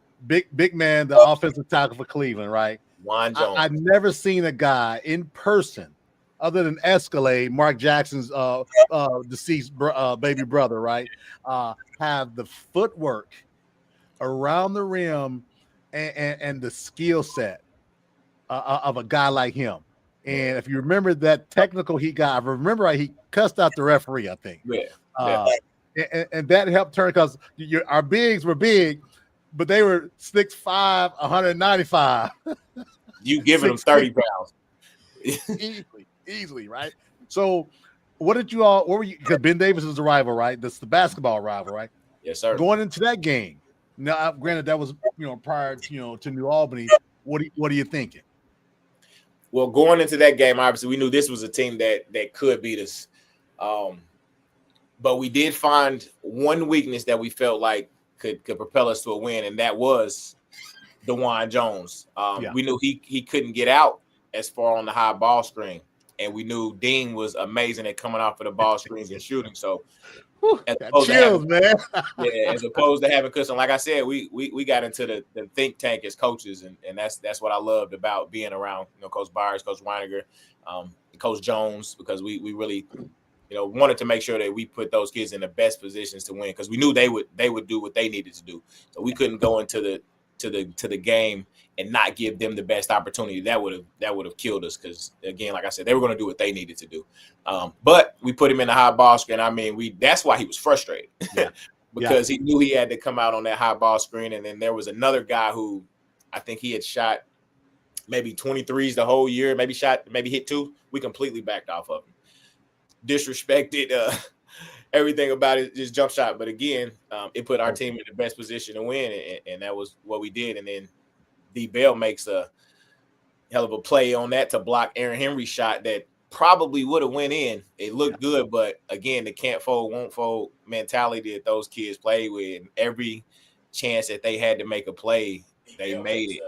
big man, the offensive tackle for Cleveland, right? Juan Jones. I've never seen a guy in person other than Escalade, Mark Jackson's deceased baby brother, right? Have the footwork around the rim and the skill set of a guy like him. And if you remember that technical he got, he cussed out the referee, I think. Yeah. And that helped turn, because our bigs were big, but they were 6'5", 195. You giving them 30 pounds. Easily, right? So what were you, because Ben Davis is the rival, right? That's the basketball rival, right? Yes, sir. Going into that game. Now, granted, that was, prior, to New Albany. What are you thinking? Well, going into that game, obviously, we knew this was a team that could beat us. But we did find one weakness that we felt like could propel us to a win, and that was DeJuan Jones. We knew he couldn't get out as far on the high ball screen, and we knew Dean was amazing at coming off of the ball screens and shooting. So, as opposed to having cushion, like I said, we got into the think tank as coaches, and that's what I loved about being around, Coach Byers, Coach Weiniger, Coach Jones, because we really, wanted to make sure that we put those kids in the best positions to win, because we knew they would do what they needed to do. So we couldn't go into to the game and not give them the best opportunity, that would have killed us. Because again, like I said, they were going to do what they needed to do. But we put him in the high ball screen. I mean, that's why he was frustrated because he knew he had to come out on that high ball screen. And then there was another guy who I think he had shot maybe 23s the whole year, maybe hit 2. We completely backed off of him. Disrespected everything about his jump shot. But again, it put our team in the best position to win, and that was what we did. And then D. Bell makes a hell of a play on that to block Aaron Henry's shot that probably would have went in. It looked good, but again, the can't fold, won't fold mentality that those kids play with, and every chance that they had to make a play, they made it.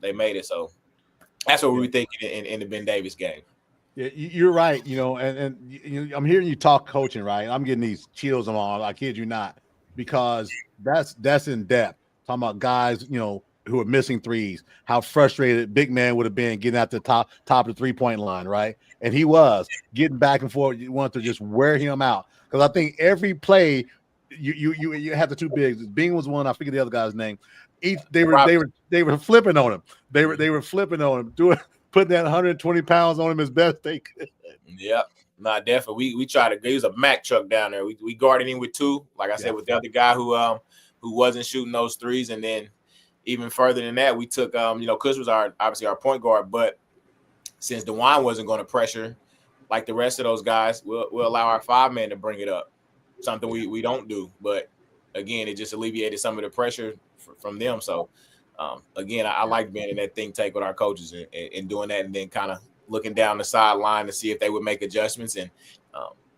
They made it. So that's what we were thinking in the Ben Davis game. Yeah, you're right. And I'm hearing you talk coaching, right? I'm getting these chills on. I kid you not, because that's in depth. Talking about guys, who are missing threes, how frustrated big man would have been getting at the top of the 3-point line, right? And he was getting back and forth. You want to just wear him out, because I think every play you have the two bigs. Bing was one. I forget the other guy's name. They were flipping on him. They were flipping on him, putting that 120 pounds on him as best they could. Yep. Nah, definitely. We tried to use a Mack truck down there. We guarded him with 2, like I said, with the other guy who wasn't shooting those threes. And then even further than that, we took Kush was obviously our point guard, but since DeWine wasn't going to pressure like the rest of those guys, we'll allow our 5-man to bring it up. Something we don't do. But again, it just alleviated some of the pressure from them. So again, I like being in that think tank with our coaches and doing that, and then kind of looking down the sideline to see if they would make adjustments. And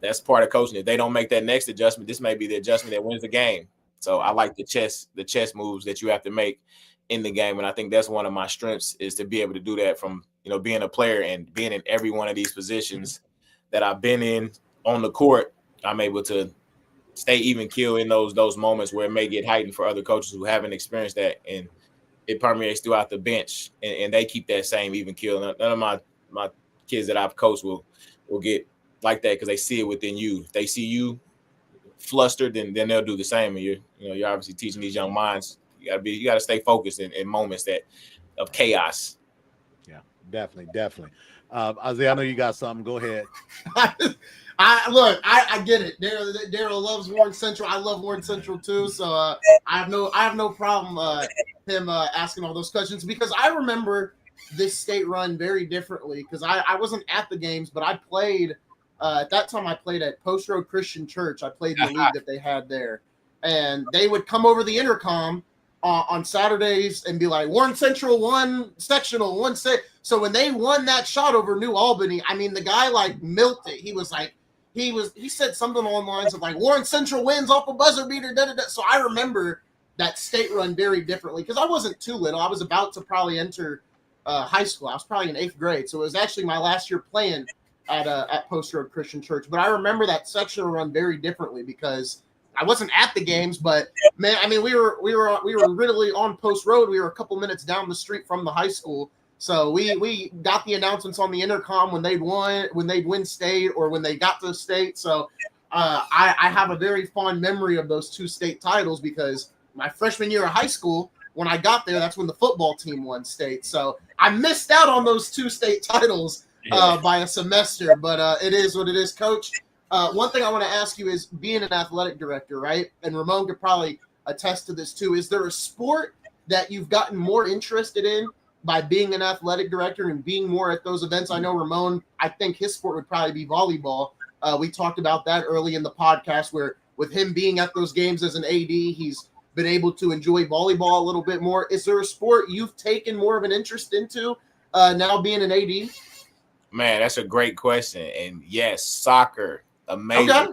that's part of coaching. If they don't make that next adjustment, this may be the adjustment that wins the game. So I like the chess moves that you have to make in the game. And I think that's one of my strengths, is to be able to do that from, being a player and being in every one of these positions that I've been in on the court. I'm able to stay even keel in those moments where it may get heightened for other coaches who haven't experienced that. And it permeates throughout the bench, and they keep that same even keel. None of my kids that I've coached will get like that, because they see it within you. If they see you flustered, then they'll do the same. And you're obviously teaching these young minds. You got to stay focused in moments of chaos. Yeah, definitely. Isaiah, I know you got something. Go ahead. I get it. Darrell loves Warren Central. I love Warren Central too. So I have no problem him asking all those questions, because I remember this state run very differently, because I wasn't at the games, but I played at that time. I played at Post Road Christian Church. I played in the league that they had there, and they would come over the intercom on Saturdays and be like, Warren Central won sectional, one set. So when they won that shot over New Albany, I mean, the guy milked it. He said something along the lines of Warren Central wins off a buzzer beater. Da, da, da. So I remember that state run very differently, because I wasn't too little. I was about to probably enter high school. I was probably in 8th grade. So it was actually my last year playing at Post Road Christian Church. But I remember that sectional run very differently, because I wasn't at the games, but man, I mean, we were really on Post Road. We were a couple minutes down the street from the high school. So we got the announcements on the intercom when they'd win state, or when they got to the state. So I have a very fond memory of those 2 state titles, because my freshman year of high school, when I got there, that's when the football team won state. So I missed out on those 2 state titles by a semester, but it is what it is, Coach. One thing I want to ask you is, being an athletic director, right? And Ramon could probably attest to this too. Is there a sport that you've gotten more interested in by being an athletic director and being more at those events? I know Ramon, I think his sport would probably be volleyball. We talked about that early in the podcast, where with him being at those games as an AD, he's been able to enjoy volleyball a little bit more. Is there a sport you've taken more of an interest into now being an AD? Man, that's a great question. And yes, soccer, amazing. Okay.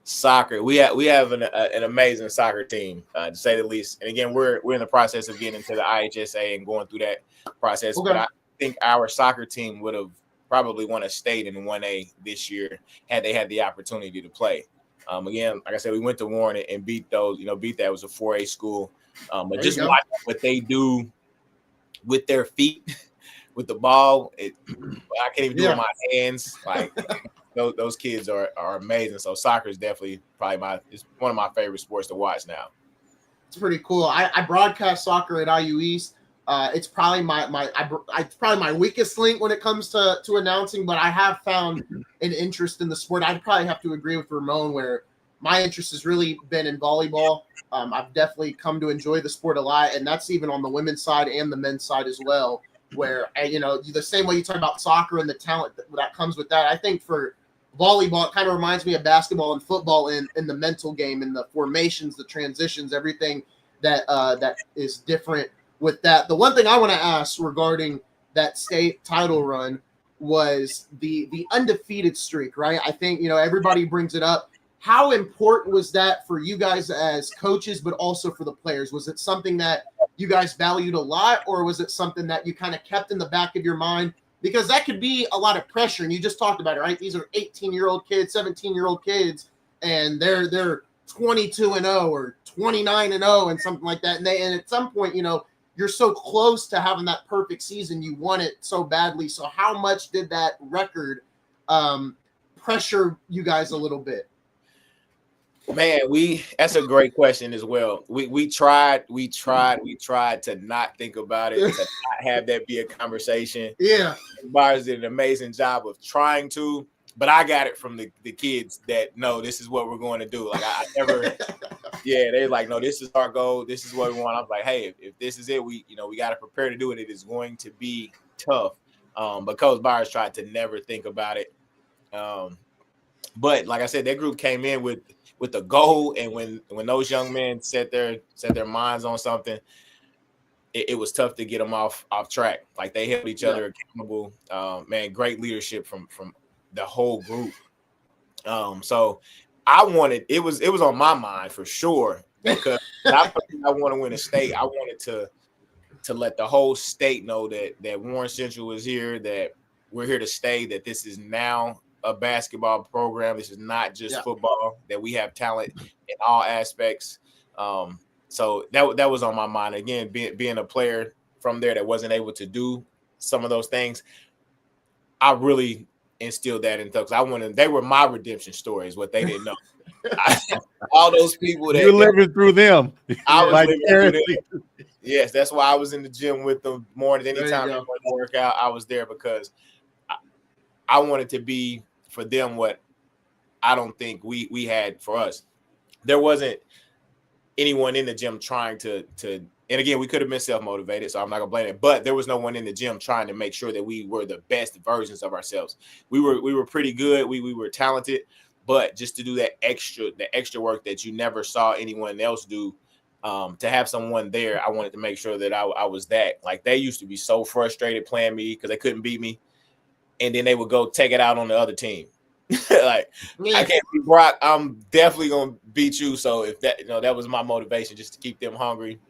Soccer, we have an amazing soccer team, to say the least. And again, we're in the process of getting into the IHSA and going through that process. Okay. But I think our soccer team would have probably won a state in 1A this year had they had the opportunity to play. Again, like I said, we went to Warren and beat those. Beat that. It was a 4A school. But just watch what they do with their feet, with the ball. I can't even do it with my hands. Those kids are amazing. So soccer is definitely it's one of my favorite sports to watch now. It's pretty cool. I broadcast soccer at IU East. It's probably it's probably my weakest link when it comes to announcing, but I have found an interest in the sport. I'd probably have to agree with Ramon where my interest has really been in volleyball. I've definitely come to enjoy the sport a lot, and that's even on the women's side and the men's side as well, where, the same way you talk about soccer and the talent that comes with that. I think for volleyball, it kind of reminds me of basketball and football in the mental game, in the formations, the transitions, everything that is different with that. The one thing I want to ask regarding that state title run was the undefeated streak, right? I think, everybody brings it up. How important was that for you guys as coaches, but also for the players? Was it something that you guys valued a lot, or was it something that you kind of kept in the back of your mind? Because that could be a lot of pressure, and you just talked about it, right? These are 18-year-old kids, 17-year-old kids, and they're 22-0 or 29-0 and something like that. And at some point, you're so close to having that perfect season. You want it so badly. So how much did that record pressure you guys a little bit? Man, that's a great question as well. We tried to not think about it, to not have that be a conversation. Yeah. Byers did an amazing job of trying to, but I got it from the kids that, no, this is what we're going to do. Like I never, they're like, no, this is our goal. This is what we want. I was like, hey, if this is it, we got to prepare to do it. It is going to be tough. But Coach Byers tried to never think about it. But like I said, that group came in with a goal, and when those young men set their minds on something, it was tough to get them off track. Like they held each other accountable. Man, great leadership from the whole group. So I wanted, it was on my mind for sure, because I want to win a state. I wanted to let the whole state know that Warren Central is here, that we're here to stay, that this is now a basketball program. This is not just football, that we have talent in all aspects. So that was on my mind. Again, being a player from there that wasn't able to do some of those things, I really instilled that in them, because they were my redemption stories, what they didn't know. All those people that you're living through them. I was living through them. Yes, that's why I was in the gym with them more than any time they wanted to work out. I was there because I wanted to be for them what I don't think we had for us. There wasn't anyone in the gym trying to and again, we could have been self-motivated, so I'm not gonna blame it, but there was no one in the gym trying to make sure that we were the best versions of ourselves. We were pretty good, we were talented, but just to do the extra work that you never saw anyone else do, to have someone there, I wanted to make sure that I was that. Like, they used to be so frustrated playing me because they couldn't beat me, and then they would go take it out on the other team. Like, I can't beat Brock, I'm definitely gonna beat you. So if that, that was my motivation, just to keep them hungry.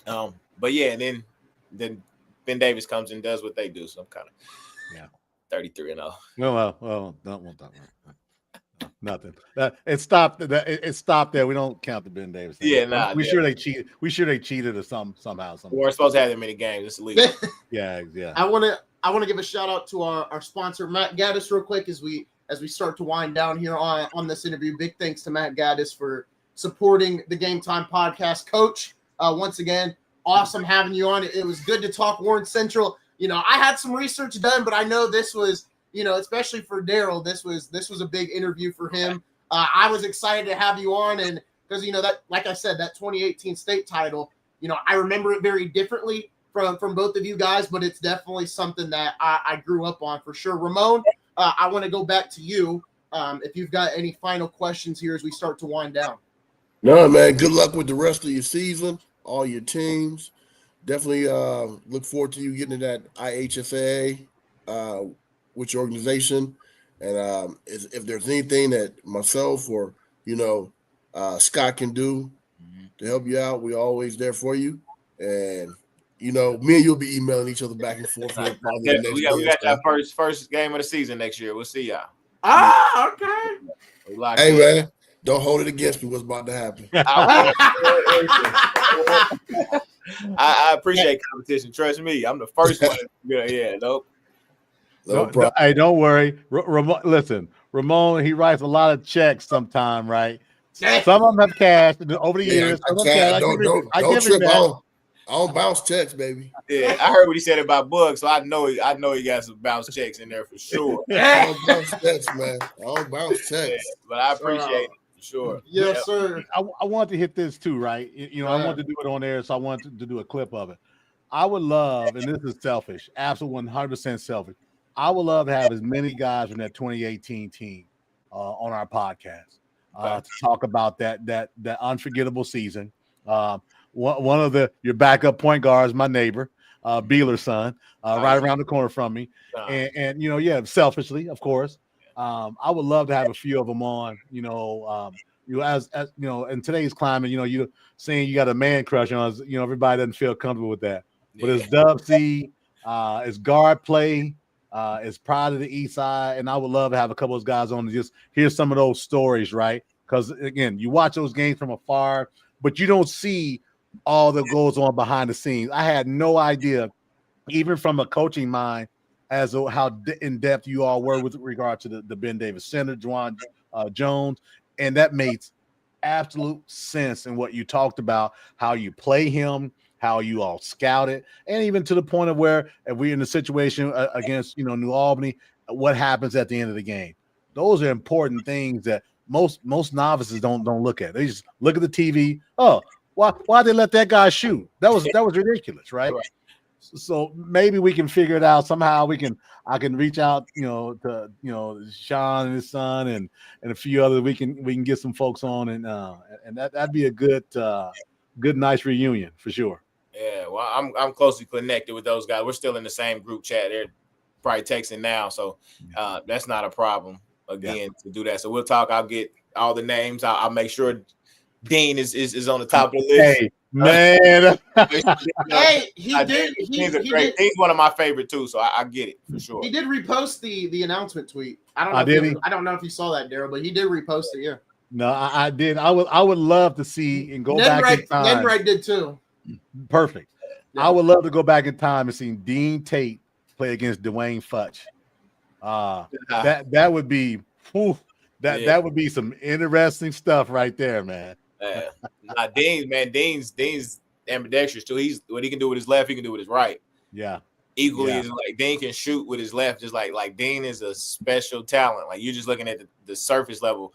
But yeah, and then Ben Davis comes and does what they do. So I'm kind of 33-0. Well, don't talk nothing. It stopped there. We don't count the Ben Davis. Yeah, we sure they cheated. We sure they cheated or somehow. We weren't supposed to have that many games. It's illegal. yeah. I want to give a shout out to our sponsor, Matt Gaddis, real quick, as we start to wind down here on this interview. Big thanks to Matt Gaddis for supporting the GameTime Podcast. Coach, once again, awesome having you on. It was good to talk Warren Central. I had some research done, but I know this was, especially for Darrell, this was a big interview for him. I was excited to have you on, and because that, like I said, that 2018 state title, I remember it very differently from both of you guys, but it's definitely something that I grew up on for sure. Ramon, I want to go back to you. If you've got any final questions here as we start to wind down. No, man. Good luck with the rest of your season, all your teams. Definitely look forward to you getting to that IHSA with your organization. And if there's anything that myself or Scott can do to help you out, we're always there for you. And me and you'll be emailing each other back and forth. We got that first game of the season next year. We'll see y'all. Okay. Hey, man, don't hold it against me. What's about to happen? I appreciate competition. Trust me, I'm the first one. No problem. Hey, don't worry. Ramon, listen, Ramon, he writes a lot of checks sometime, right? Some of them have cashed over the years. Don't trip. I don't bounce checks, baby. Yeah, I heard what he said about Bug, so I know he got some bounce checks in there for sure. I don't bounce checks, man. I don't bounce checks. Yeah, but I appreciate it for sure. Yes, sir. I want to hit this too, right? I want to do it on air, so I want to do a clip of it. I would love, and this is selfish, absolutely 100% selfish. I would love to have as many guys from that 2018 team on our podcast to talk about that unforgettable season. One of your backup point guards, my neighbor, Beeler's son, right around the corner from me, and selfishly, of course, I would love to have a few of them on. As in today's climate, you're saying you got a man crush on us. Everybody doesn't feel comfortable with that. But it's Dub C, it's guard play, it's Pride of the East Side, and I would love to have a couple of those guys on to just hear some of those stories, right? Because again, you watch those games from afar, but you don't see all that goes on behind the scenes. I had no idea, even from a coaching mind, as to how in depth you all were with regard to the Ben Davis Center, Juwan Jones, and that makes absolute sense in what you talked about, how you play him, how you all scout it, and even to the point of where if we're in the situation against New Albany, what happens at the end of the game. Those are important things that most novices don't look at. They just look at the TV. Oh, why they let that guy shoot? That was ridiculous, right? So maybe we can figure it out somehow. I can reach out, to Sean and his son and a few others. We can get some folks on and that'd be a good nice reunion for sure. Yeah, well, I'm closely connected with those guys. We're still in the same group chat. They're probably texting now, so that's not a problem to do that. So we'll talk. I'll get all the names. I'll make sure Dean is on the top of the list. Hey, man. Hey, he did. He's great. He's one of my favorite too, so I get it for sure. He did repost the announcement tweet. I don't know if you saw that, Darrell, but he did repost it. Yeah. No, I did. I would love to see and go back in time. Ned did too. Perfect. Yeah. I would love to go back in time and see Dean Tate play against Dwayne Futch. That would be that would be some interesting stuff right there, man. Dean's ambidextrous too. What he can do with his left, he can do with his right. Yeah. Equally, like Dean can shoot with his left, just like Dean is a special talent. Like you're just looking at the surface level.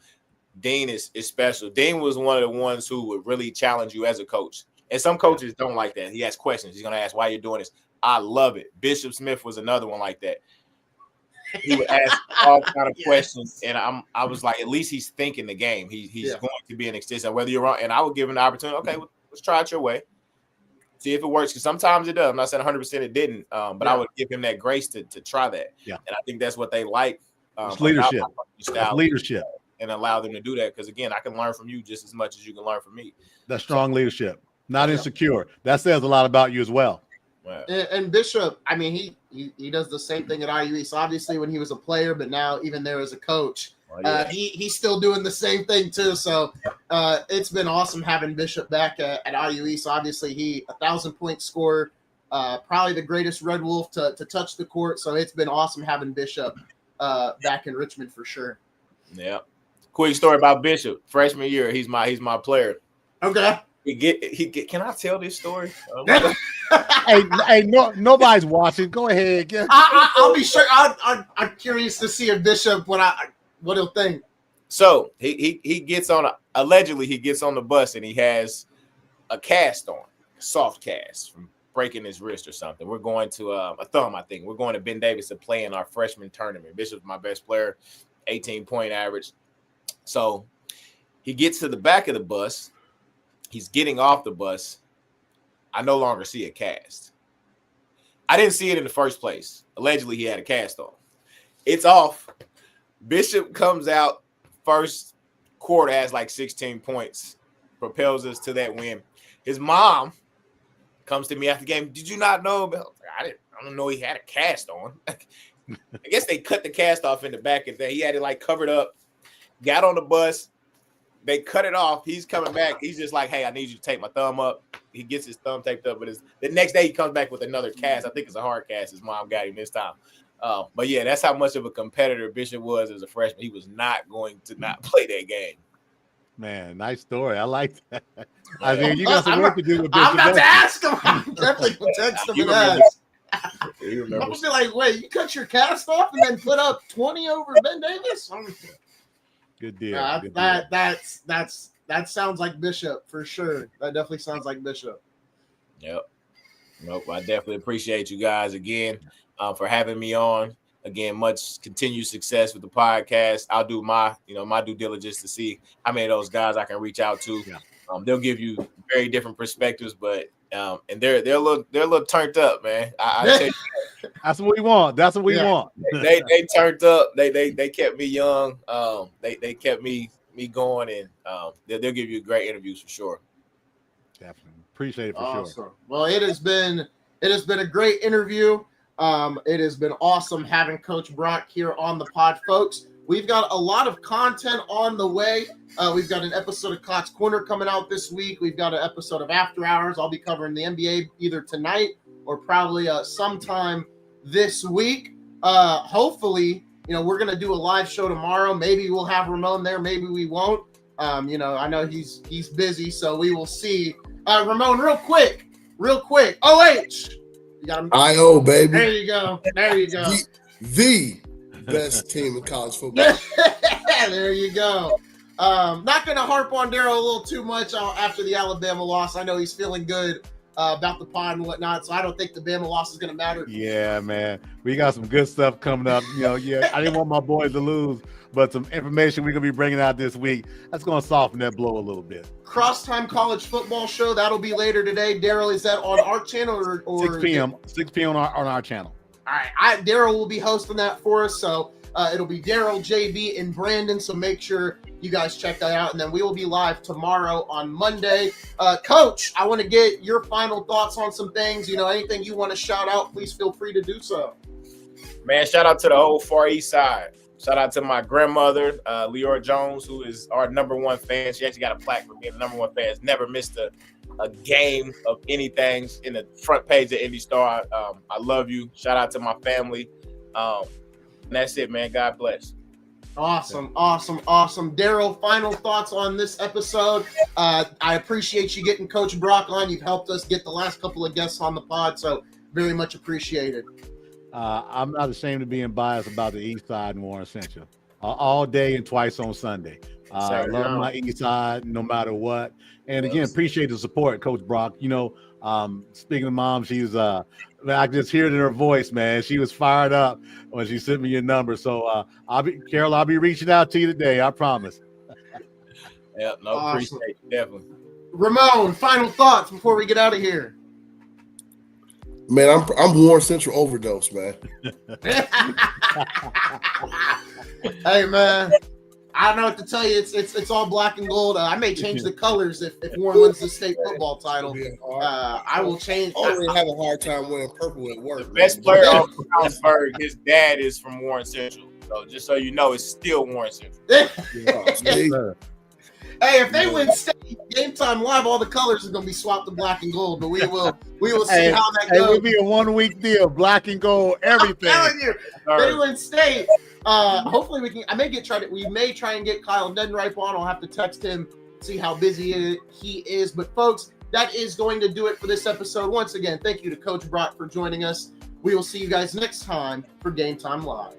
Dean is special. Dean was one of the ones who would really challenge you as a coach. And some coaches don't like that. He has questions. He's going to ask why you're doing this. I love it. Bishop Smith was another one like that. He would ask all kind of questions, and I was like, at least he's thinking the game. He's going to be an extension, whether you're wrong. And I would give him the opportunity. Okay, let's try it your way. See if it works. Because sometimes it does. I'm not saying 100% it didn't, but I would give him that grace to try that. Yeah. And I think that's what they like. It's leadership. It's leadership. And allow them to do that. Because, again, I can learn from you just as much as you can learn from me. That's strong leadership. Not insecure. That says a lot about you as well. Wow. And Bishop, I mean, he does the same thing at IU East. Obviously, when he was a player, but now even there as a coach, he's still doing the same thing too. So it's been awesome having Bishop back at IU East. Obviously, he 1,000-point scorer, probably the greatest Red Wolf to touch the court. So it's been awesome having Bishop back in Richmond for sure. Yeah. Quick story about Bishop. Freshman year, he's my player. Okay. He get. Can I tell this story? Hey, nobody's watching. Go ahead. I'll be sure. I'm curious to see if Bishop what he'll think. So he gets on allegedly he gets on the bus and he has a cast on, a soft cast from breaking his wrist or something. We're going to a thumb, I think. We're going to Ben Davis to play in our freshman tournament. Bishop's my best player, 18-point average. So he gets to the back of the bus. He's getting off the bus. I no longer see a cast. I didn't see it in the first place. Allegedly, he had a cast on. It's off. Bishop comes out first quarter, has like 16 points, propels us to that win. His mom comes to me after the game. Did you not know? I don't know he had a cast on. I guess they cut the cast off in the back of that. He had it like covered up. Got on the bus. They cut it off. He's coming back. He's just like, hey, I need you to take my thumb up. He gets his thumb taped up. But the next day he comes back with another cast. I think it's a hard cast. His mom got him this time. But, yeah, that's how much of a competitor Bishop was as a freshman. He was not going to not play that game. Man, nice story. I like that. I mean, you got some work to do with I'm Bishop. about to ask him. I'm definitely going to text him You and remember. ask. You I'm remember. going to be like, wait, you cut your cast off and then put up 20 over Ben Davis? Good deal. Good deal. That sounds like Bishop for sure. That definitely sounds like Bishop. Yep. Nope. I definitely appreciate you guys again for having me on. Again, much continued success with the podcast. I'll do my due diligence to see how many of those guys I can reach out to. Yeah. They'll give you very different perspectives, but and they're a little turned up, man. I tell you, That's what we want. That's what we want. they turned up. They kept me young. They kept me going, and they'll give you great interviews for sure. Definitely appreciate it for Awesome. sure. Well, it has been a great interview. It has been awesome having Coach Brock here on the pod, folks. We've got a lot of content on the way. We've got an episode of Cox Corner coming out this week. We've got an episode of After Hours. I'll be covering the NBA either tonight or probably sometime this week. Hopefully, we're going to do a live show tomorrow. Maybe we'll have Ramon there. Maybe we won't. I know he's busy, so we will see. Ramon, real quick. OH. You got him. IO, baby. There you go. The best team in college football. There you go. Not going to harp on Darrell a little too much after the Alabama loss. I know he's feeling good about the pod and whatnot, so I don't think the Bama loss is going to matter. Yeah, man. We got some good stuff coming up. I didn't want my boys to lose, but some information we're going to be bringing out this week. That's going to soften that blow a little bit. Crosstime College Football Show. That'll be later today. Darrell, is that on our channel or 6 p.m. on our channel. All right. Darrell will be hosting that for us, so it'll be Darrell, JB, and Brandon, so make sure you guys check that out, and then we will be live tomorrow on Monday. Coach, I want to get your final thoughts on some things. Anything you want to shout out, please feel free to do so. Man, shout out to the whole Far East Side. Shout out to my grandmother, Leora Jones, who is our #1 fan. She actually got a plaque for being the #1 fan. Has never missed a game of anything in the front page of Indy Star. I love you. Shout out to my family. And that's it, man. God bless. Awesome. Darrell, final thoughts on this episode. I appreciate you getting Coach Brock on. You've helped us get the last couple of guests on the pod, so very much appreciated. I'm not ashamed of being biased about the East Side and Warren Central. All day and twice on Sunday. Love my East Side no matter what. And again, appreciate the support, Coach Brock. Speaking of mom, she's I can just hear it in her voice, man. She was fired up when she sent me your number. So I'll be reaching out to you today. I promise. Appreciate it, definitely. Ramon, final thoughts before we get out of here. Man, I'm Warren Central overdose, man. Hey, man. I don't know what to tell you. It's all black and gold. I may change the colors if Warren wins the state football title. I will change. I already have a hard time wearing purple at work. The best player on Brownsburg, his dad is from Warren Central. So just so you know, it's still Warren Central. Hey, if they win state GameTime Live, all the colors are going to be swapped to black and gold. But we will see how that goes. It will be a 1-week deal, black and gold, everything. I'm telling you, they win state. Hopefully we may try and get Kyle Denripe on. I'll have to text him, see how busy he is. But folks, that is going to do it for this episode. Once again, thank you to Coach Brock for joining us. We will see you guys next time for GameTime Live.